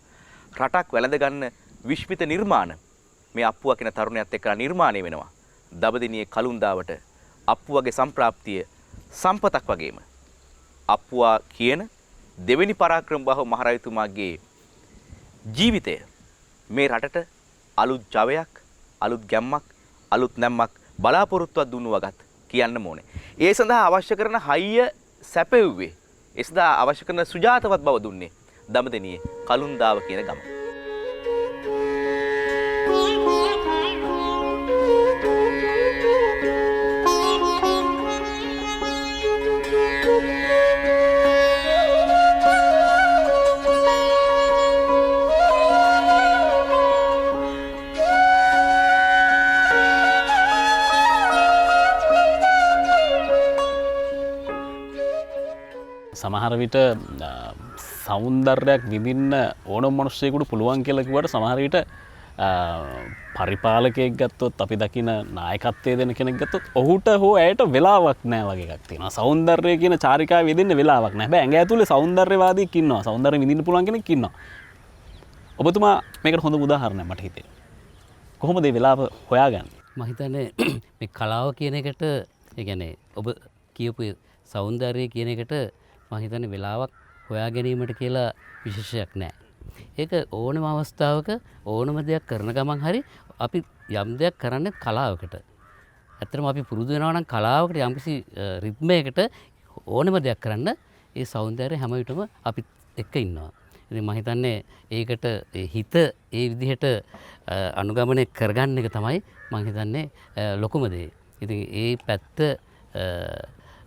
රටක් වැළඳ ගන්න විශ්මිත නිර්මාණ මේ අප්පුවා කියන තරුණයත් එක්කලා නිර්මාණය වෙනවා. දඹදිනියේ කලුන්දාවට අප්පුවගේ සම්ප්‍රාප්තිය සම්පතක් වගේම අප්පුවා කියන දෙවෙනි පරාක්‍රමබාහු මහරජතුමාගේ ජීවිතය මේ රටට අලුත් ජවයක්, අලුත් ගැම්මක්, අලුත් නැම්මක් බලාපොරොත්තුවක් දුන්නු වගත් කියන්න ඕනේ. ඒ සඳහා අවශ්‍ය කරන හයිය සැපෙව්වේ. ඒ සඳහා අවශ්‍ය කරන සුජාතවත් බව දුන්නේ දඹදෙනියේ කලුන්දාව කියන ගම. සමහර විට සෞන්දර්යයක් විඳින්න ඕනම මිනිස්සෙකුට පුළුවන් කියලා කිව්වට සමහර විට පරිපාලකයෙක් ගත්තොත් අපි දකින නායකත්වයේ දෙන කෙනෙක් ගත්තොත් ඔහුට හෝ ඇයට වෙලාවක් නැහැ වගේ එකක් තියෙනවා. සෞන්දර්යය කියන චාරිකාවේ යෙදෙන්න වෙලාවක් නැහැ. හැබැයි ඇඟ ඇතුලේ සෞන්දර්යවාදියෙක් ඉන්නවා. සෞන්දර්යය විඳින්න පුළුවන් කෙනෙක් ඉන්නවා. ඔබතුමා මේකට හොඳ උදාහරණයක් මට හිතේ. කොහොමද මේ වෙලාව හොයාගන්නේ? මම හිතන්නේ මේ කලාව කියන එකට ඒ කියන්නේ ඔබ කියපු සෞන්දර්යය කියන එකට මම හිතන්නේ වෙලාවක් හොයා ගැනීමට කියලා විශේෂයක් නැහැ. ඒක ඕනම අවස්ථාවක ඕනම දෙයක් කරන ගමන් හරි අපි යම් දෙයක් කරන්නේ කලාවකට. ඇත්තටම අපි පුරුදු වෙනවා නම් කලාවකට යම්කිසි රිද්මයකට ඕනම දෙයක් කරන්න ඒ සෞන්දර්යය හැම විටම අපිත් එක්ක ඉන්නවා. ඉතින් මම හිතන්නේ ඒකට හිත ඒ විදිහට අනුගමනය කරගන්න එක තමයි මම හිතන්නේ ලොකුම දේ. ඉතින් ඒ පැත්ත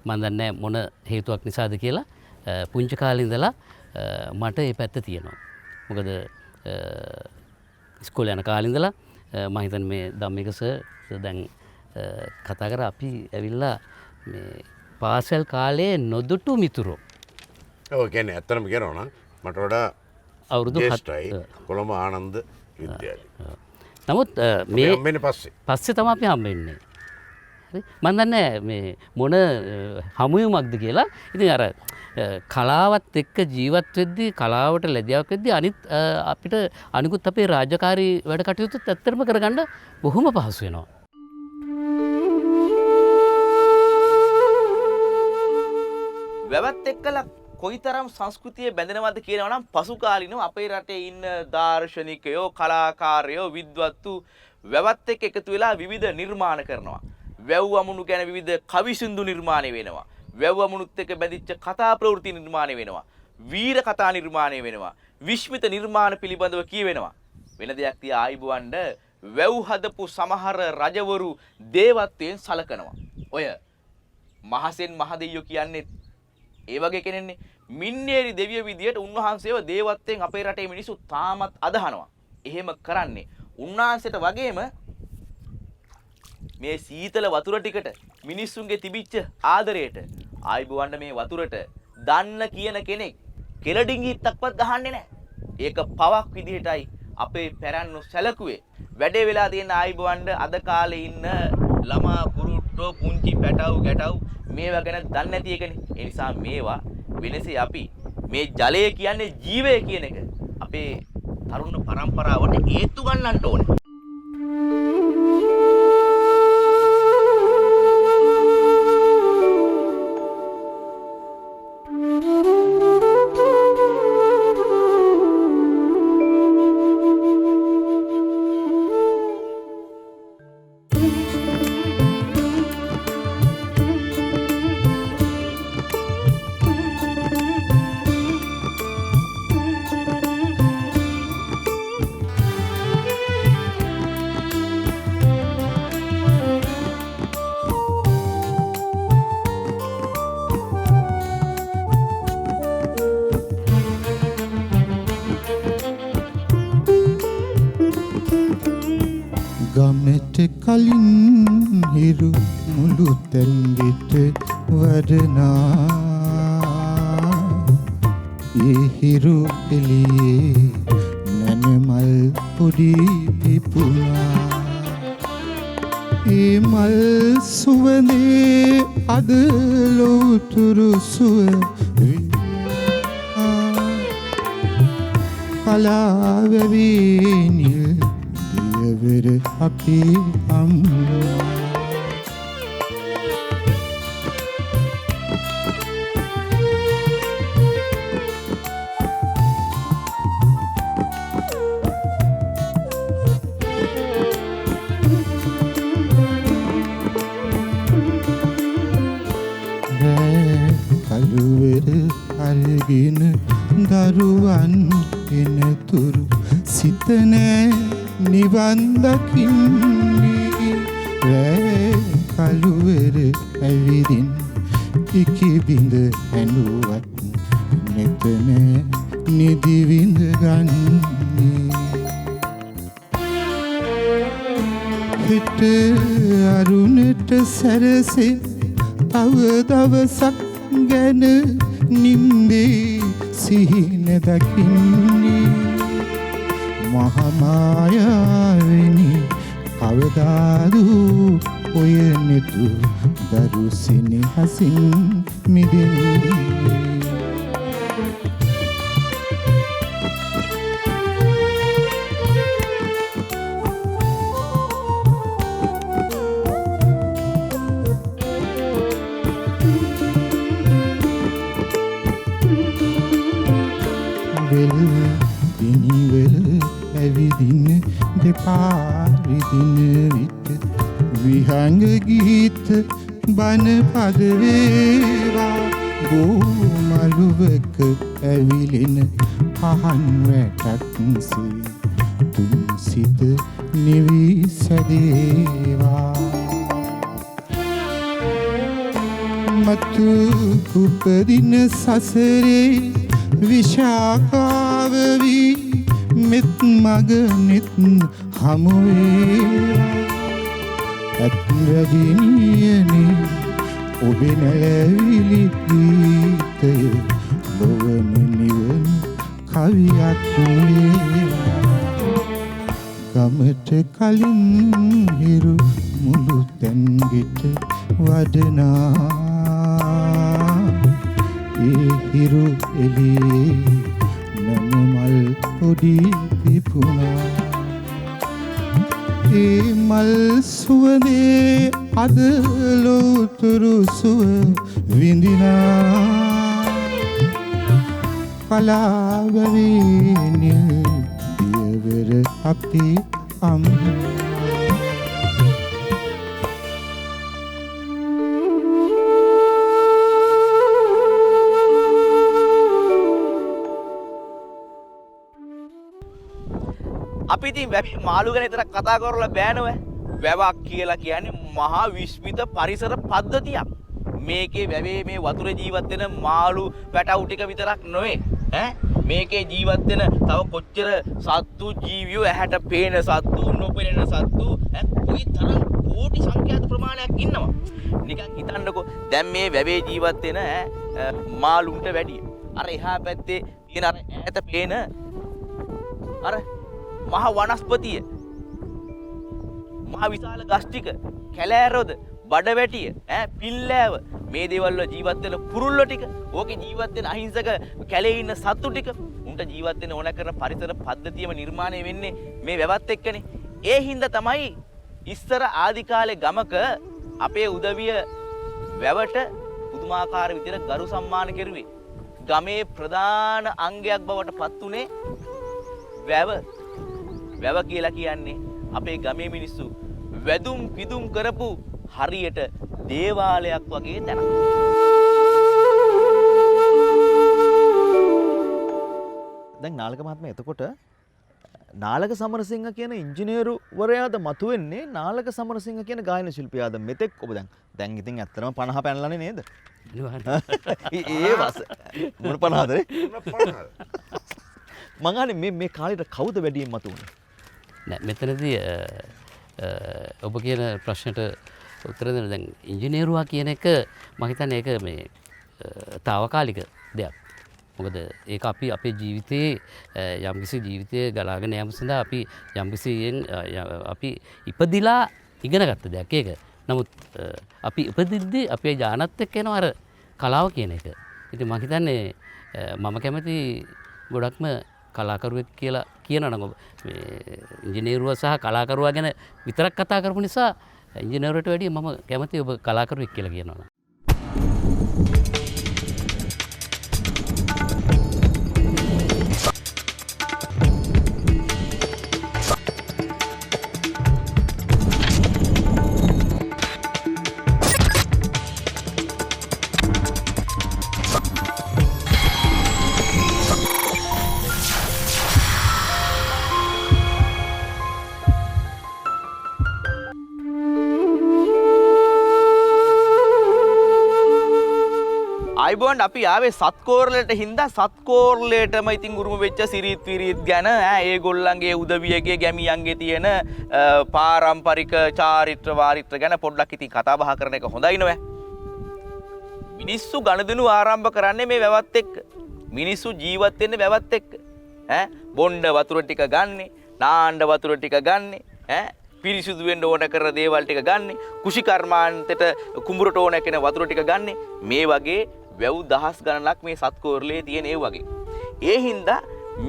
මම දන්නේ මොන හේතුවක් නිසාද කියලා පුංචි කාලේ ඉඳලා මට ඒ පැත්ත තියෙනවා. මොකද ඉස්කෝලේ යන කාලේ ඉඳලා මම හිතන්නේ මේ ධම්මික සර් දැන් කතා කරා අපි ඇවිල්ලා මේ පාසල් කාලේ නොදුටු මිතුරෝ. ඔව් කියන්නේ ඇත්තටම කියනවා නම් මට වඩා අවුරුදු 7යි කොළඹ ආනන්ද විද්‍යාලය. නමුත් මේ හම්බෙන්නේ පස්සේ තමයි අපි හම්බෙන්නේ. හරි මම දන්නේ මේ මොන හමුවීමක්ද කියලා. ඉතින් අර කලාවත් එක්ක ජීවත් වෙද්දී කලාවට ලැබියාවක් වෙද්දී අනිත් අපිට අනිකුත් අපේ රාජකාරී වැඩ කටයුතුත් ඇත්තටම කරගන්න බොහොම පහසු වෙනවා. වැවත් එක්කලා කොයිතරම් සංස්කෘතිය බැඳෙනවද කියනවා නම් පසු කාලිනව අපේ රටේ ඉන්න දාර්ශනිකයෝ, කලාකාරයෝ, විද්වත්තු වැවත් එක්ක එකතු වෙලා විවිධ නිර්මාණ කරනවා. වැව් අමුණු ගැන විවිධ කවි සින්දු නිර්මාණය වෙනවා. වැව් අමුණුත් එක්ක බැඳිච්ච කතා ප්‍රවෘත්ති නිර්මාණය වෙනවා. වීර කතා නිර්මාණය වෙනවා. විශ්මිත නිර්මාණ පිළිබඳව කියවෙනවා. වෙන දෙයක් තියා ආයිබුවන්ඩ වැව් හදපු සමහර රජවරු දේවත්වයෙන් සලකනවා. ඔය මහසෙන් මහදෙයියෝ කියන්නේ ඒ වගේ කෙනෙන්නේ. මින්නේරි දෙවිය විදියට උන්වහන්සේව දේවත්වයෙන් අපේ රටේ මිනිස්සු තාමත් අදහනවා. එහෙම කරන්නේ උන්වහන්සේට වගේම මේ සීතල වතුර ටිකට මිනිස්සුන්ගේ තිබිච්ච ආදරයට ආයිබුවන්ඩ මේ වතුරට දන්න කියන කෙනෙක් කෙලඩිංගිත්තක්වත් ගහන්නේ නැහැ. ඒක පවක් විදිහටයි අපේ පැරණු සැලකුවේ. වැඩේ වෙලා තියෙන ආයිබුවන්ඩ අද කාලේ ඉන්න ළමා කුරුට්ටෝ පුංචි පැටව් ගැටව් මේවා ගැන දන්නේ නැති එකනේ. ඒ නිසා මේවා වෙනසේ අපි මේ ජලය කියන්නේ ජීවය කියන එක අපේ තරුණ පරම්පරාවට හේතු ගන්නන්න ඕනේ. ගමට කලින් හිරු මුළු තැන්ගෙට වඩනා ඒ හිරු එළියේ නැනමල් පොඩි පිපුණා ඒ මල් සුවඳේ අද ලෝතුරු සුව විඳිනා කලාවැවේ දියවර අපේ අම්මා කළුවර අල්ගෙන දරුවන් එනතුරු සිත නෑ නිවන් දකින්නේ රෑ කළුවර ඇවිදින් ඉකිබිඳ ඇඬුවත් මෙතන නිදි විඳ ගන්නේ හිත අරුණට සැරසේ තව දවසක් ගැන නිම්දේ සිහින දකින්නේ මහමායාවෙනි කවදාදු ඔය නෙතු දරු සිනහසින් මිදෙන්නේ ඇවිදින දෙපාරිදින විට විහංග ගීත බණ පදවේවා බෝමළුවක ඇවිලෙන පහන් වැටක්සේ තුන් සිත නිවී සැදේවා මතු කුපදින සසරේ විශාකාවවී මෙත් මග නෙත් හමුවේවා ඇත් රජිනියනේ ඔබේ නැවිලි ගීතය ලොවම නිවන කවියක් වේවා ගමට කලින් හිරු මුළු තැන්ගෙට වඩනා ඒ හිරු එළියේ මල් පොඩි පිපුණා ඒ මල් සුවඳේ අද ලෝතුරු සුව විඳිනා කලාවැවේ නිල් දියවර අපේ අම්මා අපි ඉතින් මාළු ගැන විතරක් කතා කරලා බෑනව. වැවක් කියලා කියන්නේ මහා විශ්මිත පරිසර පද්ධතියක්. මේකේ වැවේ මේ වතුර ජීවත් වෙන මාළු පැටවු ටික විතරක් නෙවෙයි. මේකේ ජීවත් වෙන තව කොච්චර සත්තු ජීවියෝ ඇහැට පේන සත්තු නොපෙනෙන සත්තු කොයි තරම් කෝටි සංඛ්‍යාත ප්‍රමාණයක් ඉන්නවා. නිකන් හිතන්නකෝ දැන් මේ වැවේ ජීවත් වෙන මාළුන්ට වැඩිය. අර එහා පැත්තේ තියෙන අර ඈත පේන අර මහ වනස්පතිය මහ විශාල ගස් ටික කැලෑරොද බඩවැටිය පිල්ලෑව මේ දේවල් වල ජීවත් වෙන කුරුල්ලෝ ටික ඕකේ ජීවත් වෙන අහිංසක කැලේ ඉන්න සත්තු ටික උන්ට ජීවත් වෙන්න ඕන කරන පරිසර පද්ධතියම නිර්මාණය වෙන්නේ මේ වැවත් එක්කනේ. ඒ හින්දා තමයි ඉස්සර ආදි කාලේ ගමක අපේ උදවිය වැවට පුදුමාකාර විදිහට ගරු සම්මාන කෙරුවේ. ගමේ ප්‍රධාන අංගයක් බවට පත් උනේ වැව. වැව කියලා කියන්නේ අපේ ගමේ මිනිස්සු වැදුම් පිදුම් කරපු හරියට දේවාලයක් වගේ තැනක්. දැන් නාලක මහත්මයා එතකොට නාලක සමරසිංහ කියන ඉංජිනේරුවරයාද මතුවෙන්නේ නාලක සමරසිංහ කියන ගායන ශිල්පියාද මෙතෙක් ඔබ දැන් ඉතින් ඇත්තටම 50 පැනලානේ නේද? ඒ වස මොන 50ද? මං අහන්නේ මේ කාලේට කවුද වැඩියෙන් මතුවුනේ? නෑ මෙතනදී ඔබ කියන ප්‍රශ්නට උත්තර දෙන්න දැන් ඉංජිනේරුවා කියන එක මම හිතන්නේ ඒක මේ తాවකාලික දෙයක්. මොකද ඒක අපි අපේ ජීවිතයේ යම්කිසි ජීවිතය ගලාගෙන යාම සඳහා අපි යම්කිසියෙන් අපි ඉපදිලා ඉගෙන ගත්ත දෙයක් ඒක. නමුත් අපි ඉපදිද්දී අපේ ඥානත් එක්ක එනවා අර කලාව කියන එක. ඉතින් මම හිතන්නේ මම කැමති ගොඩක්ම කලාකරුවෙක් කියලා කියනවා නම් ඔබ ඉංජිනේරුවා සහ කලාකරුවා ගැන විතරක් කතා කරපු නිසා ඉංජිනේරුවට වැඩිය මම කැමතියි ඔබ කලාකරුවෙක් කියලා කියනවා. අයිබෝන් අපි ආවේ සත්කෝරලට හින්දා සත්කෝරලටම ඉතින් උරුම වෙච්ච සිරිත් විරිත් ගැන ඒගොල්ලන්ගේ උදවියගේ ගැමියන්ගේ තියෙන පාරම්පරික චාරිත්‍ර වාරිත්‍ර ගැන පොඩ්ඩක් ඉතින් කතා බහ කරන එක හොඳයි නෝ. මිනිස්සු ගනුදෙනු ආරම්භ කරන්නේ මේ වැවත් එක්ක. මිනිස්සු ජීවත් වෙන්නේ වැවත් එක්ක. බොණ්ඩ වතුර ටික ගන්නෙ, නාන්න වතුර ටික ගන්නෙ, පිරිසිදු වෙන්න ඕන කරන දේවල් ටික ගන්නෙ, කුෂි කර්මාන්තයට කුඹුරට ඕන කෙන වතුර ටික ගන්නෙ. මේ වගේ වැව් දහස් ගණනක් මේ සත්කෝරලේ තියෙන ඒ වගේ. ඒ හින්දා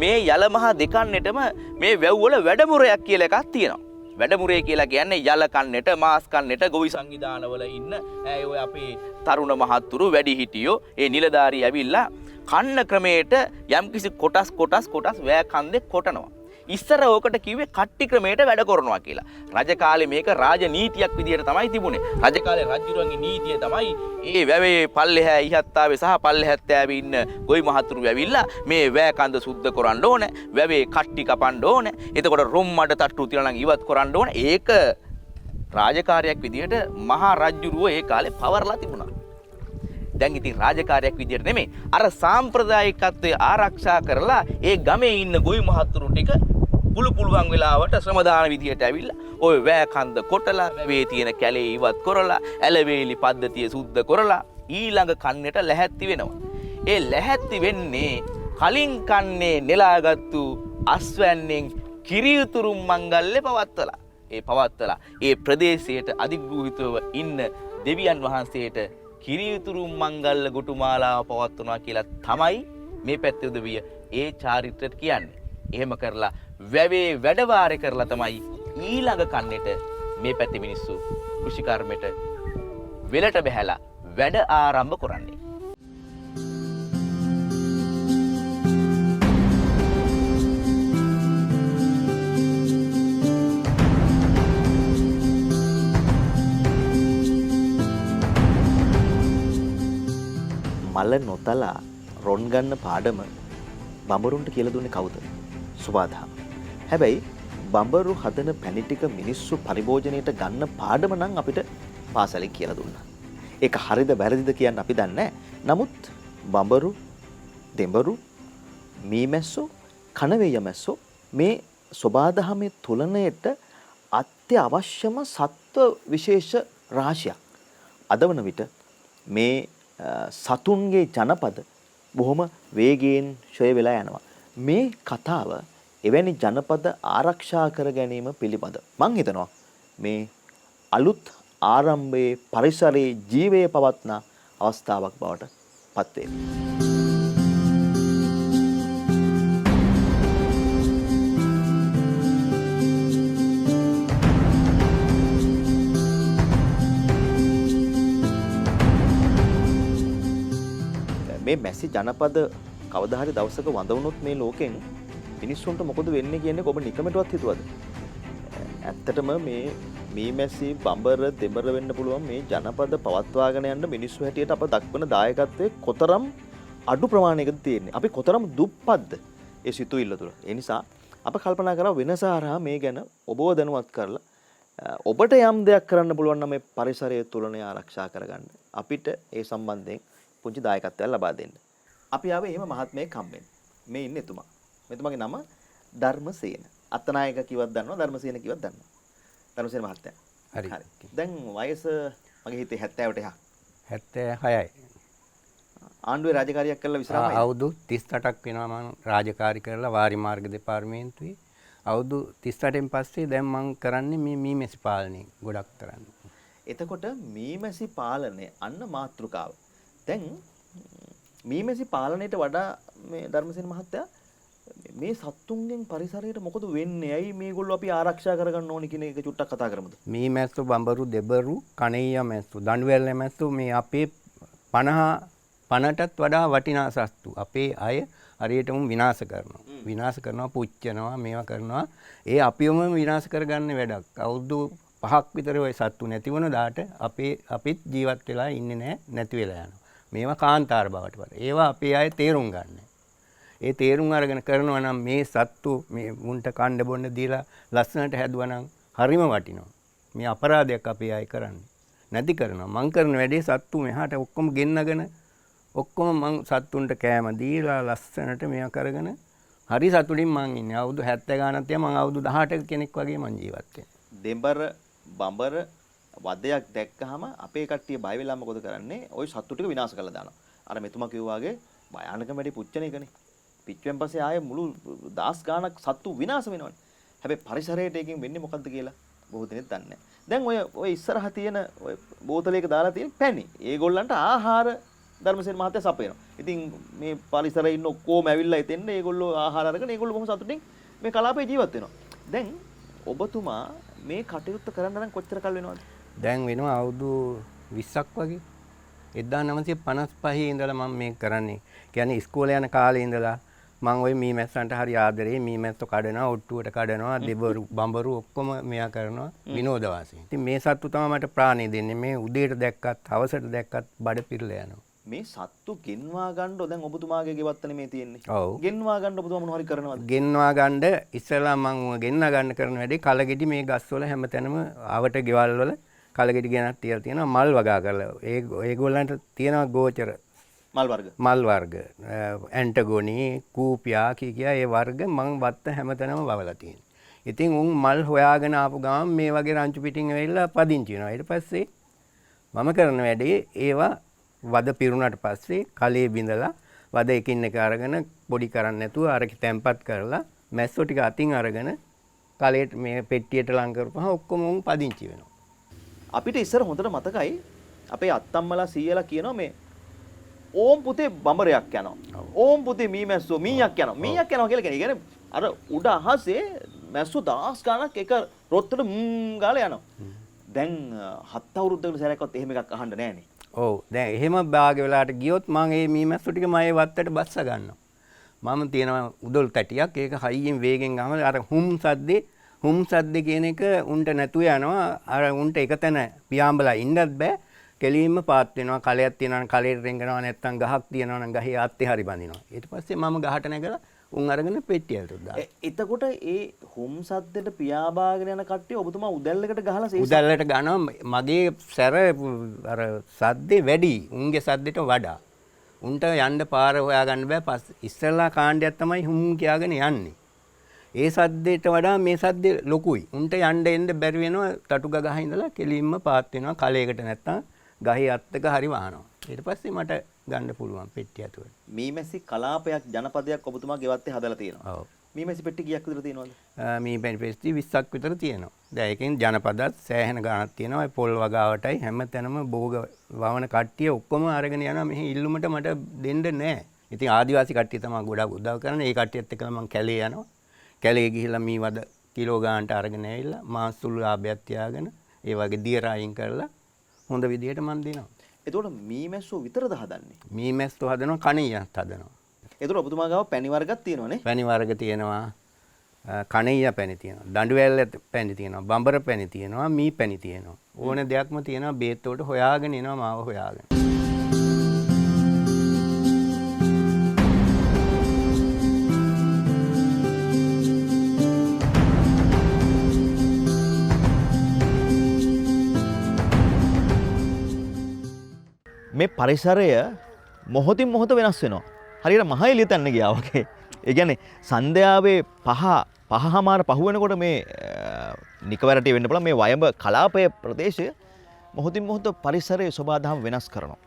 මේ යල මහ දෙකන්නටම මේ වැව් වල වැඩමුරයක් කියලා එකක් තියෙනවා. වැඩමුරේ කියලා කියන්නේ යල කන්නට, මාස් කන්නට ගොවි සංවිධානවල ඉන්න ඔය අපේ තරුණ මහත්තුරු වැඩිහිටියෝ ඒ නිලධාරී ඇවිල්ලා කන්න ක්‍රමයට යම්කිසි කොටස් වෑ කන්දේ කොටනවා. ඉස්සර ඕකට කිව්වේ කට්ටි ක්‍රමයට වැඩ කරනවා කියලා. රජ කාලේ මේක රාජ නීතියක් විදියට තමයි තිබුණේ. රජ කාලේ රජුරුවන්ගේ නීතිය තමයි ඒ වැවේ පල්ලෙහා ඉහත්තාවේ සහ පල්ලෙහාත් ඈවේ ඉන්න ගොවි මහතුරු ඇවිල්ලා මේ වෑ කන්ද සුද්ධ කරන්න ඕනේ. වැවේ කට්ටි කපන්න ඕනේ. එතකොට රොම් මඩ තට්ටු තියලා නම් ඉවත් කරන්න ඕනේ. ඒක රාජකාරියක් විදියට මහා රජුරුව ඒ කාලේ පවර්ලා තිබුණා. දැන් ඉතින් රාජකාරියක් විදියට නෙමෙයි. අර සාම්ප්‍රදායිකත්වය ආරක්ෂා කරලා ඒ ගමේ ඉන්න ගොවි මහතුරු ටික පුළුවන් වෙලාවට ශ්‍රමදාන විදියට ඇවිල්ලා ඔය වෑ කන්ද කොටලා වැවේ තියෙන කැලේ ඉවත් කරලා ඇලවේලි පද්ධතිය සුද්ධ කරලා ඊළඟ කන්නට ලැහැත්ති වෙනවා. ඒ ලැහැත්ති වෙන්නේ කලින් කන්නේ නෙලාගත්තු අස්වැන්නෙන් කිරියුතුරු මංගල්‍ය පවත්වලා ඒ ප්‍රදේශයට අධිග්‍රහිතව ඉන්න දෙවියන් වහන්සේට කිරියුතුරු මංගල්‍ය ගුටුමාලාව පවත්වනවා කියලා තමයි මේ පැත්තේ උදවිය ඒ චාරිත්‍රයට කියන්නේ. එහෙම කරලා වැවේ වැඩවාරය කරලා තමයි ඊළඟ කන්නේට මේ පැත්තේ මිනිස්සු කෘෂි කර්මයට වෙලට බහැලා වැඩ ආරම්භ කරන්නේ. මල නොතලා රොන් ගන්න පාඩම බඹරුන්ට කියලා දුන්නේ කවුද? සුබාදහම. හැබැයි බඹරු හදන පැණි ටික මිනිස්සු පරිභෝජනයට ගන්න පාඩම නම් අපිට පාසලෙන් කියලා දුන්නා. ඒක හරිද වැරදිද කියන්න අපි දන්නේ නැහැ. නමුත් බඹරු, දෙඹරු, මීමැස්සෝ, කණවැය මැස්සෝ මේ සුබාදහමේ තුලනයට අත්‍යවශ්‍යම සත්ව විශේෂ රාශියක්. අද වන විට මේ සතුන්ගේ ජනපද බොහොම වේගයෙන් ඡය වෙලා යනවා. මේ කතාව එවැනි ජනපද ආරක්ෂා කර ගැනීම පිළිබඳ මං හිතනවා මේ අලුත් ආරම්භයේ පරිසරයේ ජීවය පවත්නා අවස්ථාවක් බවට පත් වේ. මේ මැසි ජනපද කවදා හරි දවසක වඳ වුණොත් මේ ලෝකෙන් මිනිස්සුන්ට මොකද වෙන්නේ කියන්නේ ඔබ නිකමටවත් හිතුවද? ඇත්තටම මේ මීමැසි බඹර දෙඹර වෙන්න පුළුවන් මේ ජනපද පවත්වාගෙන යන්න මිනිස්සු හැටියට අප දක්වන දායකත්වයේ කොතරම් අඩු ප්‍රමාණයකද තියෙන්නේ. අපි කොතරම් දුප්පත්ද ඒ සිතුවිල්ල තුළ. ඒ නිසා අප කල්පනා කරා වෙනස හරහා මේ ගැන ඔබව දැනුවත් කරලා ඔබට යම් දෙයක් කරන්න පුළුවන් නම් මේ පරිසරයේ තුලනේ ආරක්ෂා කරගන්න. අපිට ඒ සම්බන්ධයෙන් පුංචි දායකත්වයක් ලබා දෙන්න. අපි ආවේ එහෙම මහත්මයෙක් හම්බෙන්න. මේ ඉන්නේ එතුමා. මෙතුමාගේ නම ධර්මසේන. අත්තනායක කිව්වත් දන්නවා, ධර්මසේන කිව්වත් දන්නවා. ධර්මසේන මහත්තයා. හරි. දැන් වයස මගේ හිතේ 70ට එහා. 76යි. ආණ්ඩුවේ රාජකාරියක් කරලා විශ්‍රාමයි. අවුරුදු 38ක් වෙනවා මම රාජකාරී කරලා වාරි මාර්ග දෙපාර්තමේන්තුවේ. අවුරුදු 38න් පස්සේ දැන් මම කරන්නේ මේ මීමැසි පාලනය ගොඩක් කරන්නේ. එතකොට මීමැසි පාලනය අන්න මාතෘකාව. දැන් මීමැසි පාලනයට වඩා මේ ධර්මසේන මහත්තයා මේ සත්තුන්ගෙන් පරිසරයට මොකද වෙන්නේ? ඇයි මේගොල්ලෝ අපි ආරක්ෂා කරගන්න ඕනි කියන එක චුට්ටක් කතා කරමුද? මේ මැස්සෝ බඹරු දෙබරු කණෙయ్య මැස්සෝ දඬුවැල් මැස්සෝ මේ අපේ 50ටත් වඩා වටිනා සත්තු. අපේ අය හරියටම විනාශ කරනවා. විනාශ කරනවා, පුච්චනවා, මේවා කරනවා. ඒ අපිවම විනාශ කරගන්න වැඩක්. අවුරුදු 5ක් විතර ওই සත්තු නැති වුණ දාට අපිත් ජීවත් වෙලා ඉන්නේ නැහැ, නැති වෙලා යනවා. මේවා කාන්තාර බවට පත්. ඒවා අපේ අය තේරුම් ගන්න. ඒ තේරුම් අරගෙන කරනවා නම් මේ සත්තු මේ මුන්ට කණ්ඩ බොන්න දීලා ලස්සනට හැදුවා නම් හරිම වටිනවා. මේ අපරාධයක් අපේ අය කරන්නේ. නැති කරනවා. මං කරන වැඩේ සත්තු මෙහාට ඔක්කොම ගෙන්නගෙන ඔක්කොම මං සත්තුන්ට කෑම දීලා ලස්සනට මේවා කරගෙන හරි සතුටින් මං ඉන්නේ. අවුරුදු 70 ගානක් තියා මං අවුරුදු 18 කෙනෙක් වගේ මං ජීවත් වෙන්නේ. දෙඹර බඹර වදයක් දැක්කහම අපේ කට්ටිය බය වෙලා මොකද කරන්නේ? ওই සත්තු ටික විනාශ කරලා දානවා. අර මෙතුමා කිව්වා වගේ භයානක වැඩි පුච්චන එකනේ. පිච්චුවෙන් පස්සේ ආයේ මුළු දහස් ගානක් සත්තු විනාශ වෙනවනේ. හැබැයි පරිසරයට එකකින් වෙන්නේ මොකද්ද කියලා බොහෝ දෙනෙක් දන්නේ නැහැ. දැන් ඔය ඉස්සරහ තියෙන ඔය බෝතලයක දාලා තියෙන පැණි. ඒගොල්ලන්ට ආහාර ධර්මසේන මහත්තයා සපයනවා. ඉතින් මේ පරිසරයේ ඉන්න ඔක්කොම ඇවිල්ලා එතෙන්න ඒගොල්ලෝ ආහාර අරගෙන ඒගොල්ලෝ බොහොම සතුටින් මේ කලාපේ ජීවත් වෙනවා. දැන් ඔබතුමා මේ කටයුත්ත කරන්න නම් කොච්චර කල් වෙනවද? දැන් වෙනවා අවුරුදු 20ක් වගේ. 1955 ඉඳලා මම මේක කරන්නේ. කියන්නේ ඉස්කෝලේ යන කාලේ ඉඳලා මම ওই මී මැස්සන්ට හරි ආදරේ. මී මැස්සෝ කඩනවා, ඔට්ටුවට කඩනවා, දෙබරු බඹරු ඔක්කොම මෙයා කරනවා විනෝද වාසිය. ඉතින් මේ සත්තු තමයි මට ප්‍රාණය දෙන්නේ. මේ උදේට දැක්කත්, හවසට දැක්කත් බඩ පිරලා යනවා. මේ සත්තු ගෙන්වා ගන්න දැන් ඔබතුමාගේ ගෙවත්තනේ මේ තියෙන්නේ. ඔව්. ගෙන්වා ගන්න ඔබතුමා මොනව හරි කරනවද? ගෙන්වා ගන්න ඉස්සෙල්ලා මම ගෙන්වා ගන්න කරන වැඩේ කලගෙඩි මේ ගස්වල හැමතැනම ආවට ගෙවල් වල කලගෙඩි ගෙනත් තියලා තියෙනවා මල් වගා කරලා. ඒගොල්ලන්ට තියෙනවා ගෝචර මල් වර්ග ඇන්ටගොනි කූපියා කියා ඒ වර්ග මං වත්ත හැමතැනම වවලා තියෙනවා. ඉතින් උන් මල් හොයාගෙන ආපු ගමන් මේ වගේ රංචු පිටින් ඇවිල්ලා පදිංචි වෙනවා. ඊට පස්සේ මම කරන වැඩේ ඒවා වද පිරුණාට පස්සේ කලේ බිඳලා වද එකින් එක අරගෙන පොඩි කරන්නේ නැතුව අරක තැම්පත් කරලා මැස්සෝ ටික අතින් අරගෙන කලේට මේ පෙට්ටියට ලං කරපුවහම ඔක්කොම උන් පදිංචි වෙනවා. අපිට ඉස්සර හොඳට මතකයි අපේ අත්තම්මලා සීයලා කියනවා මේ ඕම් පුතේ බඹරයක් යනවා. ඕම් පුතේ මීමැස්සෝ මීයක් යනවා. මීයක් යනවා කියලා කියන්නේ අර උඩ අහසේ මැස්සෝ දහස් ගණක් එක රොත්තට ගාලා යනවා. දැන් 7 අවුරුද්දකට සැරයක්වත් එහෙම එකක් අහන්න නැහනේ. ඔව් දැන් එහෙම භාග වෙලාට ගියොත් මම මේ මීමැස්සු ටික මගේ වත්තට බස්ස ගන්නවා. මම තියෙනවා උදොල් තැටියක් ඒක හයියෙන් වේගෙන් ගම අර හුම් සද්දේ කියන එක උන්ට නැතුව යනවා. අර උන්ට එක තැන පියාඹලා ඉන්නත් බෑ. කෙලින්ම පාත් වෙනවා. කලයක් තියෙනවා නම් කලයට රෙංගනවා නැත්නම් ගහක් තියෙනවා නම් ගහේ ආත්තේ හරි බඳිනවා. ඊට පස්සේ මම ගහට නැගලා උන් අරගෙන පෙට්ටියට දානවා. එතකොට ඒ හුම් සද්දෙට පියාඹාගෙන යන කට්ටිය ඔබතුමා උදැල්ලකට ගහලා උදැල්ලට ගනවා. මගේ සැර අර සද්දේ වැඩි උන්ගේ සද්දෙට වඩා. උන්ට යන්න පාර හොයාගන්න බෑ. ඉස්සෙල්ලා කාණ්ඩයක් තමයි හුම් කියාගෙන යන්නේ. ඒ සද්දෙට වඩා මේ සද්දේ ලොකුයි. උන්ට යන්න එන්න බැරි වෙනවා. තටු ගහ ඉඳලා කෙලින්ම පාත් වෙනවා. කලයකට නැත්තම් ගහේ අත්තක හරි වහනවා. ඊට පස්සේ මට ගන්න පුළුවන් පෙට්ටිය ඇතුළට. මීමැසි කලාපයක් ජනපදයක් ඔබතුමා ගෙවත්තේ හදලා තියෙනවා. ඔව්. මීමැසි පෙට්ටි කීයක් විතර තියෙනවද? මීමැසි පෙට්ටි 20ක් විතර තියෙනවා. දැන් ඒකෙන් ජනපදත් සෑහෙන ගාණක් තියෙනවා. ඒ පොල් වගාවටයි හැමතැනම භෝග වවන කට්ටිය ඔක්කොම අරගෙන යනවා. මෙහි ඉල්ලුමට මට දෙන්න නැහැ. ඉතින් ආදිවාසී කට්ටිය තමයි ගොඩක් උදව් කරන්නේ. ඒ කට්ටියත් එක්කලා මම කැලේ යනවා. කැලේ ගිහිල්ලා මී වද කිලෝ ගාණට අරගෙන ඇවිල්ලා මාස් සුළු ලාභයක් තියාගෙන ඒ වගේ දියර අයින් කරලා හොඳ විදියට මම දෙනවා. එතකොට මීමැස්සෝ විතරද හදන්නේ? මීමැස්සෝ හදනවා කණෙయ్యත් හදනවා. එතකොට ඔබතුමා ගාව පැණි වර්ගයක් තියෙනවනේ? පැණි වර්ග තියෙනවා. කණෙయ్య පැණි තියෙනවා. දඬුවැල්ල පැණි තියෙනවා. බඹර පැණි තියෙනවා. මී පැණි තියෙනවා. ඕන දෙයක්ම තියෙනවා. බේත් වලට හොයාගෙන එනවා මාව හොයාගෙන. මේ පරිසරය මොහොතින් මොහොත වෙනස් වෙනවා. හරියට මහ එළිය තැන්න ගියා වගේ. ඒ කියන්නේ සන්ධ්‍යාවේ පහමාර පහ වෙනකොට මේ නිකවරටි වෙන්න පුළුවන් මේ වයඹ කලාපයේ ප්‍රදේශය මොහොතින් මොහොත පරිසරයේ සබාධම වෙනස් කරනවා.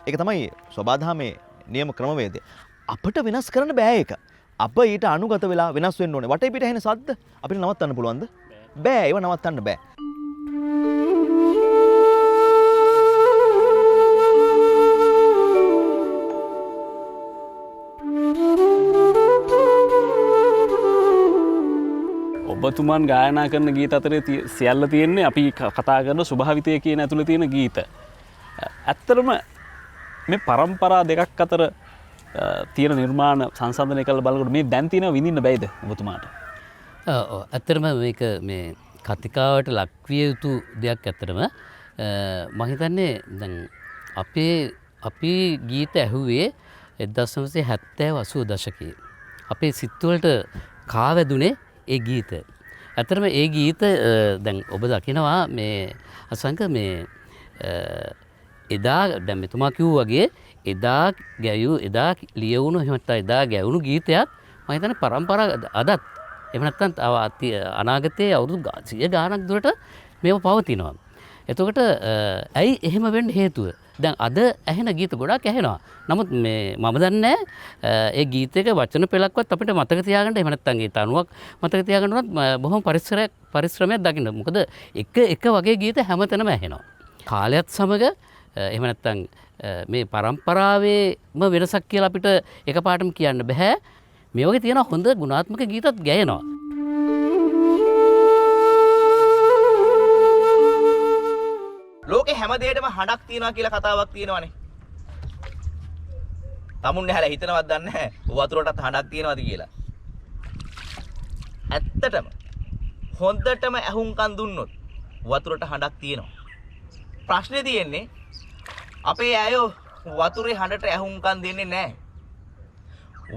ඒක තමයි සබාධමේ නියම ක්‍රමවේදය. අපිට වෙනස් කරන්න බෑ ඒක. අප ඊට අනුගත වෙලා වෙනස් වෙන්න ඕනේ. වටේ පිට ඇහෙන සද්ද අපිට නවත්තන්න පුළුවන්ද? බෑ. ඒව නවත්තන්න බෑ. ඔබතුමන් ගායනා කරන ගීත අතරේ සියල්ල තියෙන්නේ අපි කතා කරන ස්වභාවිතය කියන ඇතුළේ තියෙන ගීත. ඇත්තටම මේ පරම්පරා දෙකක් අතර තියෙන නිර්මාණ සංසන්ධනය කරලා බලනකොට මේ දැන් තියෙනව විඳින්න බැයිද ඔබතුමාට? ඇත්තටම මේක මේ කතිකාවට ලක්විය යුතු දෙයක්. ඇත්තටම මම හිතන්නේ දැන් අපි ගීත ඇහුවේ 1970 80 දශකයේ. අපේ සිත්වලට කාවැදුනේ ඒ ගීත. ඇත්තටම ඒ ගීත දැන් ඔබ දකිනවා මේ අසංක මේ එදා දැන් මෙතුමා කිව්වා වගේ එදා ලියවුණු එහෙම නැත්නම් එදා ගැවුණු ගීතයක් මම හිතන්නේ පරම්පරා අදත් එහෙම නැත්නම් අනාගතයේ අවුරුදු 100 ගාණක් දුරට මේව පවතිනවා. එතකොට ඇයි එහෙම වෙන්න හේතුව? දැන් අද ඇහෙන ගීත ගොඩාක් ඇහෙනවා. නමුත් මේ මම දන්නේ ඒ ගීතයක වචන පෙළක්වත් අපිට මතක තියාගන්න එහෙම නැත්නම් ඒ තනුවක් මතක තියාගන්න උනත් බොහොම පරිශ්‍රමයක් දකින්න. මොකද එක වගේ ගීත හැමතැනම ඇහෙනවා. කාලයත් සමග එහෙම නැත්නම් මේ පරම්පරාවේම වෙනසක් කියලා අපිට එකපාරටම කියන්න බෑ. මේ වගේ තියෙන හොඳ ගුණාත්මක ගීතත් ගැයෙනවා. ලෝකේ හැම දෙයකටම හඬක් තියනවා කියලා කතාවක් තියෙනවානේ. තමුන් ඇහැලා හිතනවත් දන්නේ නැහැ වතුරටත් හඬක් තියනවාද කියලා. ඇත්තටම හොඳටම ඇහුම්කන් දුන්නොත් වතුරට හඬක් තියෙනවා. ප්‍රශ්නේ තියෙන්නේ අපේ අයෝ වතුරේ හඬට ඇහුම්කන් දෙන්නේ නැහැ.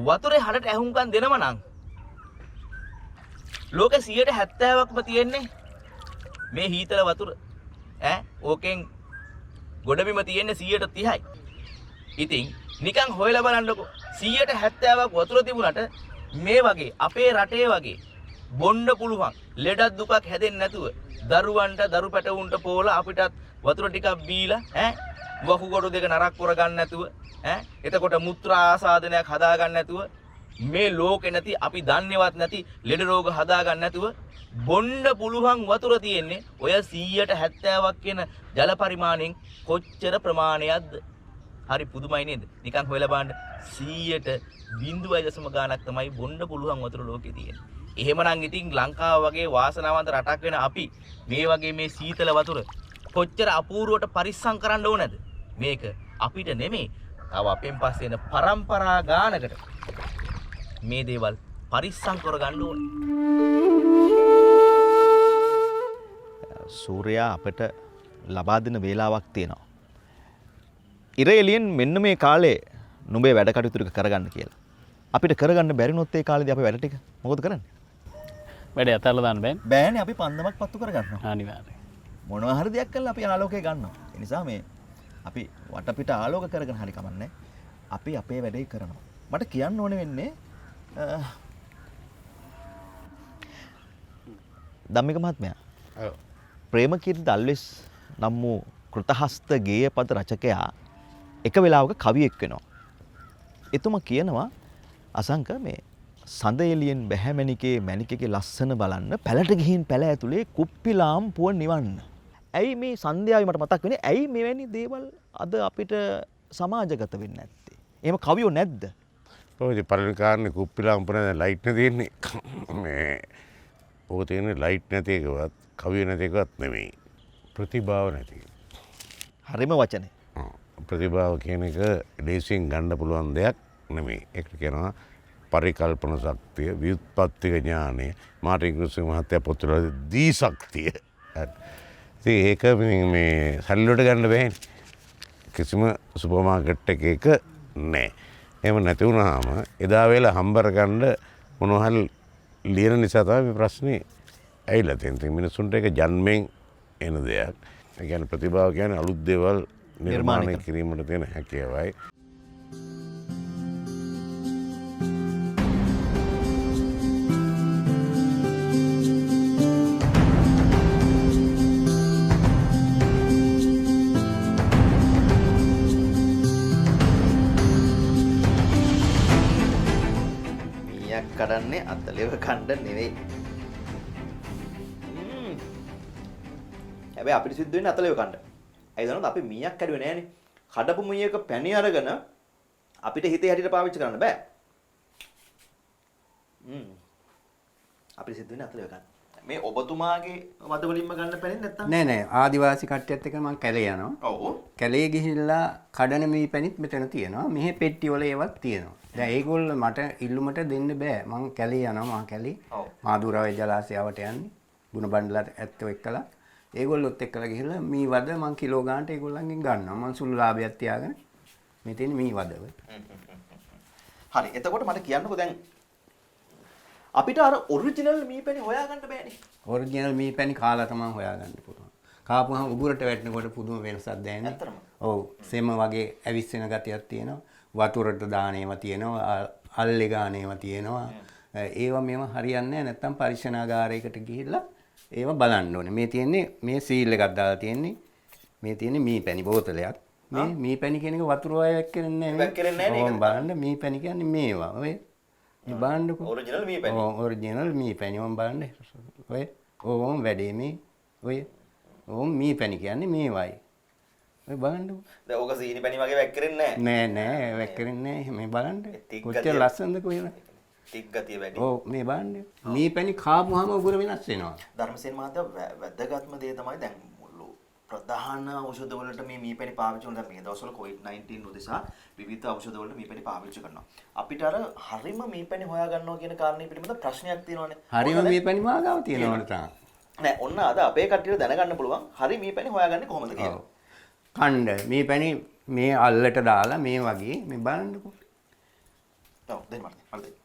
වතුරේ හඬට ඇහුම්කන් දෙනව නම් ලෝකේ 70%ක්ම තියෙන්නේ මේ හීතල වතුර. ඕකෙන් ගොඩබිම තියෙන්නේ 30%යි. ඉතින් නිකන් හොයලා බලන්නකො 70%ක් වතුර තිබුණට මේ වගේ අපේ රටේ වගේ බොන්න පුළුවන් ලෙඩක් දුකක් හැදෙන්නේ නැතුව දරුවන්ට දරු පැටවුන්ට පෝලා අපිටත් වතුර ටිකක් බීලා වකුගඩු දෙක නරක් කරගන්න නැතුව එතකොට මුත්‍රා ආසාදනයක් හදාගන්න නැතුව මේ ලෝකේ නැති අපි දන්නේවත් නැති ලෙඩ රෝග හදාගන්න නැතුව බොන්න පුළුවන් වතුර තියෙන්නේ ඔය 170ක් කියන ජල පරිමාණයෙන් කොච්චර ප්‍රමාණයක්ද? හරි පුදුමයි නේද? නිකන් හොයලා බලන්න 0.0 ගාණක් තමයි බොන්න පුළුවන් වතුර ලෝකේ තියෙන්නේ. එහෙමනම් ඉතින් ලංකාව වගේ වාසනාවන්ත රටක් වෙන අපි මේ වගේ මේ සීතල වතුර කොච්චර අපූර්වට පරිස්සම් කරන්න ඕනද? මේක අපිට නෙමෙයි තව අපෙන් පස්සේ එන පරම්පරා ගානකට මේ දේවල් පරිස්සම් කරගන්න ඕනේ. සූර්යයා අපට ලබා දෙන වේලාවක් තියෙනවා. ඉර එළියෙන් මෙන්න මේ කාලේ නුඹේ වැඩ කටයුතු ටික කරගන්න කියලා. අපිට කරගන්න බැරි නොත් ඒ කාලේදී අපේ වැඩ ටික මොකද කරන්නේ? වැඩ අතල්ලා දාන්න බෑනේ. බෑනේ අපි පන්දමක් පත්තු කරගන්නවා. අනිවාර්යයෙන්. මොනවා හරි දෙයක් කළා අපි ආලෝකය ගන්නවා. ඒ නිසා මේ අපි වටපිට ආලෝක කරගෙන හරි කමන්නේ. අපි අපේ වැඩේ කරනවා. මට කියන්න ඕනේ වෙන්නේ ධම්මික මහත්මයා. ඔව්. ප්‍රේමකීර්ති දල්විස් නම් වූ කෘතහස්ත ගේය පද රචකයා එක වෙලාවක කවියෙක් වෙනවා. එතුමා කියනවා අසංක මේ සඳ එළියෙන් බැහැ මැණිකේ ලස්සන බලන්න පැලට ගිහින් පැල ඇතුලේ කුප්පිලාම් පුව නිවන්න. ඇයි මේ සන්ධ්‍යාවේ මට මතක් වෙන්නේ ඇයි මෙවැනි දේවල් අද අපිට සමාජගත වෙන්නේ නැත්තේ? එහෙම කවියෝ නැද්ද? ඔය පළවෙනි කාරණේ කුප්පිලාම් පුව නැද ලයිට් නැති තියෙන්නේ. මේ ඕක තියෙන්නේ ලයිට් නැති එකවත් කවිය නැති එකවත් නෙමෙයි. ප්‍රතිභාව නැති. හරිම වචනේ. ප්‍රතිභාව කියන එක ලේසියෙන් ගන්න පුළුවන් දෙයක් නෙමෙයි. ඒකට කියනවා පරිකල්පන ශක්තිය, ව්‍යුත්පත්තික ඥානය, මාර්ටින් ක්‍රූසෝ මහත්තයා පොත්වල දී ශක්තිය. ඉතින් ඒක මේ සල්ලිවලට ගන්න බෑනේ. කිසිම සුපර් මාකට් එකක නෑ. එහෙම නැති වුණාම එදා වේලා හම්බර ගන්න මොනවා හරි ලියන නිසා තමයි මේ ප්‍රශ්නේ ඇවිල්ලා තියෙන්නේ. මිනිසුන්ට ඒක ජන්මෙන් එන දෙයක්. ඒ කියන්නේ ප්‍රතිභාව කියන්නේ අලුත් දේවල් නිර්මාණය කිරීමට තියෙන හැකියාවයි. කඩන්නේ අතලෙව කණ්ඩ නෙවෙයි. හැබැයි අපිට සිද්ධ වෙන්නේ අතලෙව කණ්ඩ. ඇයි දන්නවද අපි මීයක් කැඩුවේ නෑනේ. කඩපු මීයක පැණි අරගෙන අපිට හිතේ හැටියට පාවිච්චි කරන්න බෑ. අපිට සිද්ධ වෙන්නේ අතලෙව කණ්ඩ. මේ ඔබතුමාගේ වදවලින්ම ගන්න පැනේ නැත්තම්? නෑ නෑ ආදිවාසී කට්ටියත් එක්ක මම කැලේ යනවා. ඔව්. කැලේ ගිහිල්ලා කඩන මී පැණිත් මෙතන තියෙනවා. මෙහි පෙට්ටි වල ඒවත් තියෙනවා. දැන් ඒගොල්ලෝ මට ඉල්ලුමට දෙන්න බෑ. මං කැලේ යනවා මා කැලේ. මාදුරාවේ ජලාශයවට යන්නේ. ගුණ බණ්ඩලට ඇත්තෝ එක්කලා. ඒගොල්ලොත් එක්කලා ගිහිල්ලා මී වද මං කිලෝ ගානට ඒගොල්ලන්ගෙන් ගන්නවා. මං සුළු ලාභයක් තියාගෙන මේ තියෙන මී වදව. හරි. එතකොට මට කියන්නකෝ දැන් අපිට අර ඔරිජිනල් මී පැණි හොයාගන්න බෑනේ. ඔරිජිනල් මී පැණි කාලා තමයි හොයාගන්න පුළුවන්. කාපුවම උගුරට වැටෙනකොට පුදුම වෙනසක් දැනෙන්නේ. ඇත්තටම. ඔව් සෙම වගේ ඇවිස්සෙන ගතියක් තියෙනවා. වතුරට දාන ඒවා තියෙනවා. අල්ලේ ගාන ඒවා තියෙනවා. ඒවා මේව හරියන්නේ නැහැ. නැත්තම් පරීක්ෂණාගාරයකට ගිහිල්ලා ඒවා බලන්න ඕනේ. මේ තියෙන්නේ මේ සීල් එකක් දාලා තියෙන්නේ. මේ තියෙන්නේ මී පැණි බෝතලයක්. මේ මී පැණි කියන එක වතුර වය වැක්කෙන්නේ නැහැ. වැක්කෙන්නේ නැහැ නේද? බලන්න මී පැණි කියන්නේ මේවා. ඔය මේ බලන්නකෝ. ඔරිජිනල් මී පැණි. ඔව් ඔරිජිනල් මී පැණි වම් බලන්න. ඔය ඕම් වැඩේ මේ ඔය ඕම් මී පැණි කියන්නේ මේවයි. ඔය බලන්නකෝ. දැන් ඕක සීනි පැණි වගේ වැක්කෙන්නේ නැහැ. නෑ වැක්කෙන්නේ නැහැ. මේ බලන්න. කොච්චර ලස්සනද කොහෙද? ටික් ගතිය වැඩි. ඔව් මේ බලන්න. මී පැණි කාපුවාම උගුර වෙනස් වෙනවා. ධර්මසේන මහත්තයා වැදගත්ම දේ තමයි දැන් මුළු ප්‍රධාන ඖෂධ වලට මේ මී පැණි පාවිච්චි කරනවා. දැන් මේ දවස්වල COVID-19 උදෙසා විවිධ ඖෂධ වලට මී පැණි පාවිච්චි කරනවා. අපිට අර හරිම මී පැණි හොයා ගන්නවා කියන කාරණේ පිළිබඳ ප්‍රශ්නයක් තියෙනවානේ. හරිම මී පැණි මාගාව තියෙනවනේ තාම. නෑ ඔන්න අද අපේ කට්ටියට දැනගන්න පුළුවන් හරි මී පැණි හොයාගන්නේ කොහොමද කියලා. කණ්ඩ මේ පැණි මේ අල්ලට දාලා මේ වගේ මේ බලන්නකෝ. ඔව් දෙන්න මට දෙන්න.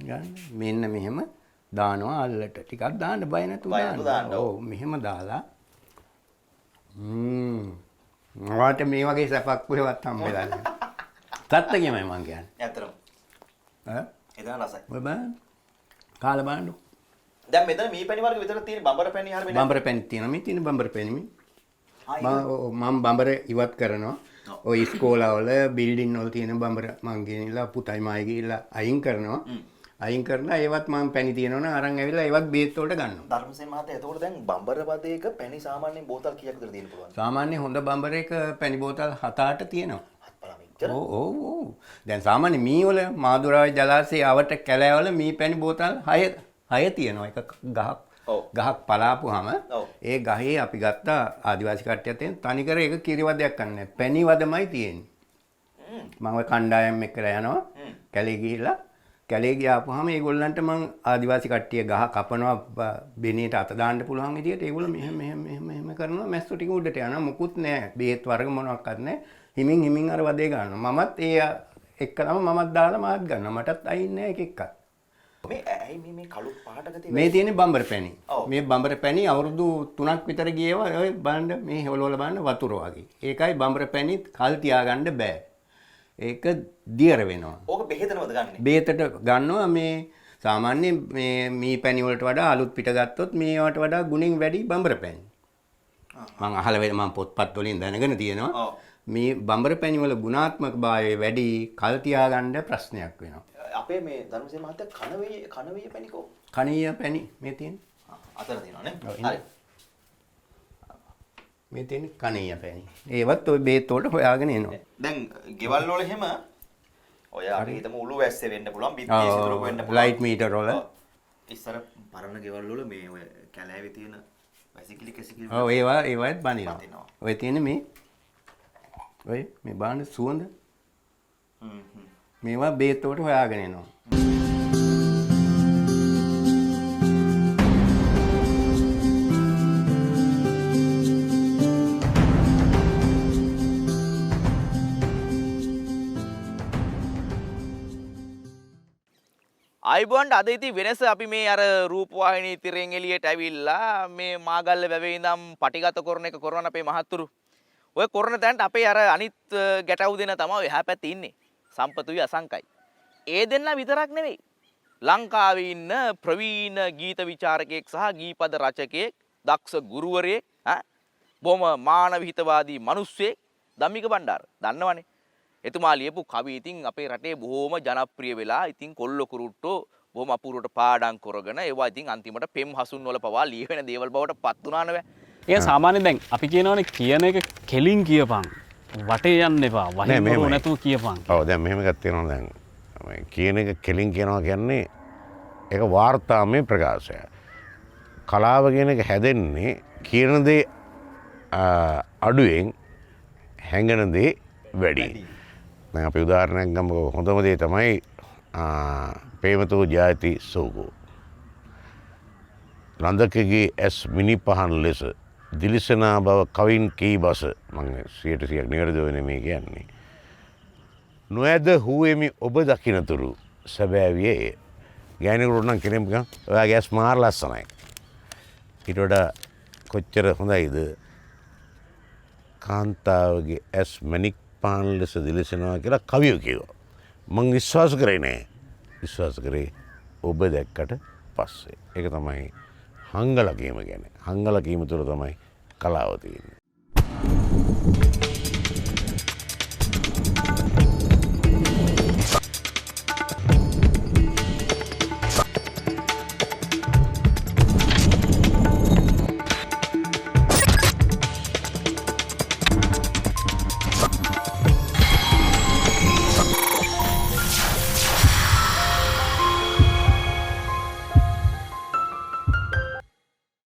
ගන්න මෙන්න මෙහෙම දානවා අල්ලට ටිකක් දාන්න බය නැතුව දාන්න. ඔව් මෙහෙම දාලා මට මේ වගේ සැපක් කොහෙවත් හම්බෙලා නැහැ. සත්‍යගෙමයි මං කියන්නේ. ඇත්තටම. එදා රසයි. ඔය බලන්න. කාලා බලන්නකෝ. දැන් මෙතන මී පැණි වර්ග විතර තියෙන බඹර පැණි හරිය වෙන්නේ. බඹර පැණි තියෙනවා. මේ තියෙන බඹර පැණි මම බඹර ඉවත් කරනවා. ඔය ඉස්කෝලවල බිල්ඩින් වල තියෙන බඹර මං ගෙනිලා පුතයි මායි ගිහිල්ලා අයින් කරනවා. අයින් කරලා ඒවත් මම පැණි තියෙනවනේ අරන් ඇවිල්ලා ඒවත් බේත් වලට ගන්නවා. ධර්මසේන මහත්තයා එතකොට දැන් බඹර වදයක පැණි සාමාන්‍යයෙන් බෝතල් කීයක් විතර තියෙන්න පුළුවන්ද? සාමාන්‍ය හොඳ බඹරයක පැණි බෝතල් 7-8 තියෙනවා. ඔව්. දැන් සාමාන්‍ය මී වල මාදුරාවේ ජලාශයේ අවට කැලෑවල මී පැණි බෝතල් 6 තියෙනවා. එක ගහක් පලාපුවාම ඒ ගහේ අපි ගත්ත ආදිවාසී කට්ටියත් එක්ක තනිකර ඒක කිරිවදයක් ගන්නෑ. පැණි වදමයි තියෙන්නේ. මම ඔය කණ්ඩායම් එක්කලා යනවා. කැලේ ගිහිල්ලා කැලේ ගියාපුවාම ඒගොල්ලන්ට මං ආදිවාසී කට්ටිය ගහ කපනවා බෙනීට අත දාන්න පුළුවන් විදියට ඒගොල්ලෝ මෙහෙම කරනවා මැස්සෝ ටික උඩට යනවා මොකුත් නැහැ බේත් වර්ග මොනවත් නැහැ හිමින් අර වදේ ගන්නවා මමත් ඒ එක්කම මමත් දාලා මාත් ගන්නවා මටත් අයින් නැහැ එක එකක් මේ ඇයි මේ කළු පාට ගතිය මේ තියෙන්නේ බඹර පැණි මේ බඹර පැණි අවුරුදු 3ක් විතර ගියේවා ඔය බලන්න මේ හෙවලවල බලන්න වතුර වගේ ඒකයි බඹර පැණි කල් තියාගන්න බෑ ඒක දියර වෙනවා. ඕක බෙහෙතනවද ගන්නෙ? බෙහෙතට ගන්නවා මේ සාමාන්‍ය මේ මී පැණි වලට වඩා අලුත් පිට ගත්තොත් මේවට වඩා ගුණෙන් වැඩි බඹර පැණි. මම අහලා වෙන මම පොත්පත් වලින් දැනගෙන තියෙනවා. මේ බඹර පැණි වල ගුණාත්මක භාවය වැඩි කල් තියාගන්න ප්‍රශ්නයක් වෙනවා. අපේ මේ ධර්මසේන මහත්තයා කණවීය පැණි කෝ? කණීය පැණි මේ තියෙන්නේ. අතර තියෙනවනේ. හරි. මේ තියෙන කණීය පැණි. ඒවත් ওই බේත් වලට හොයාගෙන එනවා. දැන් ගෙවල් වල එහෙම ඔය අපි හිතමු උළු වැස්සේ වෙන්න පුළුවන් බිත්තියේ සිදුරක වෙන්න පුළුවන්. ලයිට් මීටර් වල. ඉස්සර පරණ ගෙවල් වල මේ ඔය කැලෑවේ තියෙන වැසිකිලි කැසිකිලි. ඔව් ඒවත් බඳිනවා. ඔය තියෙන මේ ඔය මේ බාන්න සුවඳ. මේවා බේත් වලට හොයාගෙන එනවා. අයිබොන්ඩ් අද ඉතින් වෙනස අපි මේ අර රූපවාහිනී තිරෙන් එළියට ඇවිල්ලා මේ මාගල්ල වැවේ ඉඳන් පටිගත කරන එක කරන අපේ මහත්තුරු. ඔය කරන තැනට අපේ අර අනිත් ගැටවු දෙන තමයි එහා පැත්තේ ඉන්නේ. සම්පතුයි අසංකයි. ඒ දෙන්න විතරක් නෙවෙයි. ලංකාවේ ඉන්න ප්‍රවීණ ගීත විචාරකයෙක් සහ ගීපද රචකයෙක්, දක්ෂ ගුරුවරයෙක්, බොහොම මානව හිතවාදී මිනිස්සෙක් ධම්මික බණ්ඩාර. දන්නවනේ. එතුමා ලියපු කවි ඉතින් අපේ රටේ බොහොම ජනප්‍රිය වෙලා ඉතින් කොල්ල කුරුට්ටෝ බොහොම අපූර්වට පාඩම් කරගෙන ඒවා ඉතින් අන්තිමට පෙම් හසුන් වල පවා ලියවෙන දේවල් බවට පත් වුණා නේද? ඒ සාමාන්‍යයෙන් දැන් අපි කියනවනේ කියන එක කෙලින් කියපන්. වටේ යන්න එපා. වහින්න නැතුව කියපන්. ඔව් දැන් මෙහෙම එකක් තියෙනවා දැන්. මේ කියන එක කෙලින් කියනවා කියන්නේ ඒක වාර්තාමය ප්‍රකාශය. කලාව කියන එක හැදෙන්නේ කියන දේ අඩුවෙන් හැඟෙන දේ වැඩි. දැන් අපි උදාහරණයක් ගමුකෝ. හොඳම දේ තමයි ප්‍රේමතෝ ජාති සෝකෝ. ලන්දකගේ ඇස් මිනි පහන් ලෙස දිලිසනා බව කවින් කී බස. මම 100% නිවැරදිව නෙමෙයි කියන්නේ. නොඇද හුවෙමි ඔබ දකින්නතුරු සැබෑවියේ ගෑණියෙකුට නම් කෙනෙක් ගන්න ඔයාගේ ඇස් මාර ලස්සනයි. ඊට වඩා කොච්චර හොඳයිද කාන්තාවගේ ඇස් මණික් පාන් ලෙස දිලිසෙනවා කියලා කවියෝ කියනවා. මං විශ්වාස කරේ නෑ. විශ්වාස කරේ ඔබ දැක්කට පස්සේ. ඒක තමයි හංගල කීම කියන්නේ. හංගල කීම තුළ තමයි කලාව තියෙන්නේ.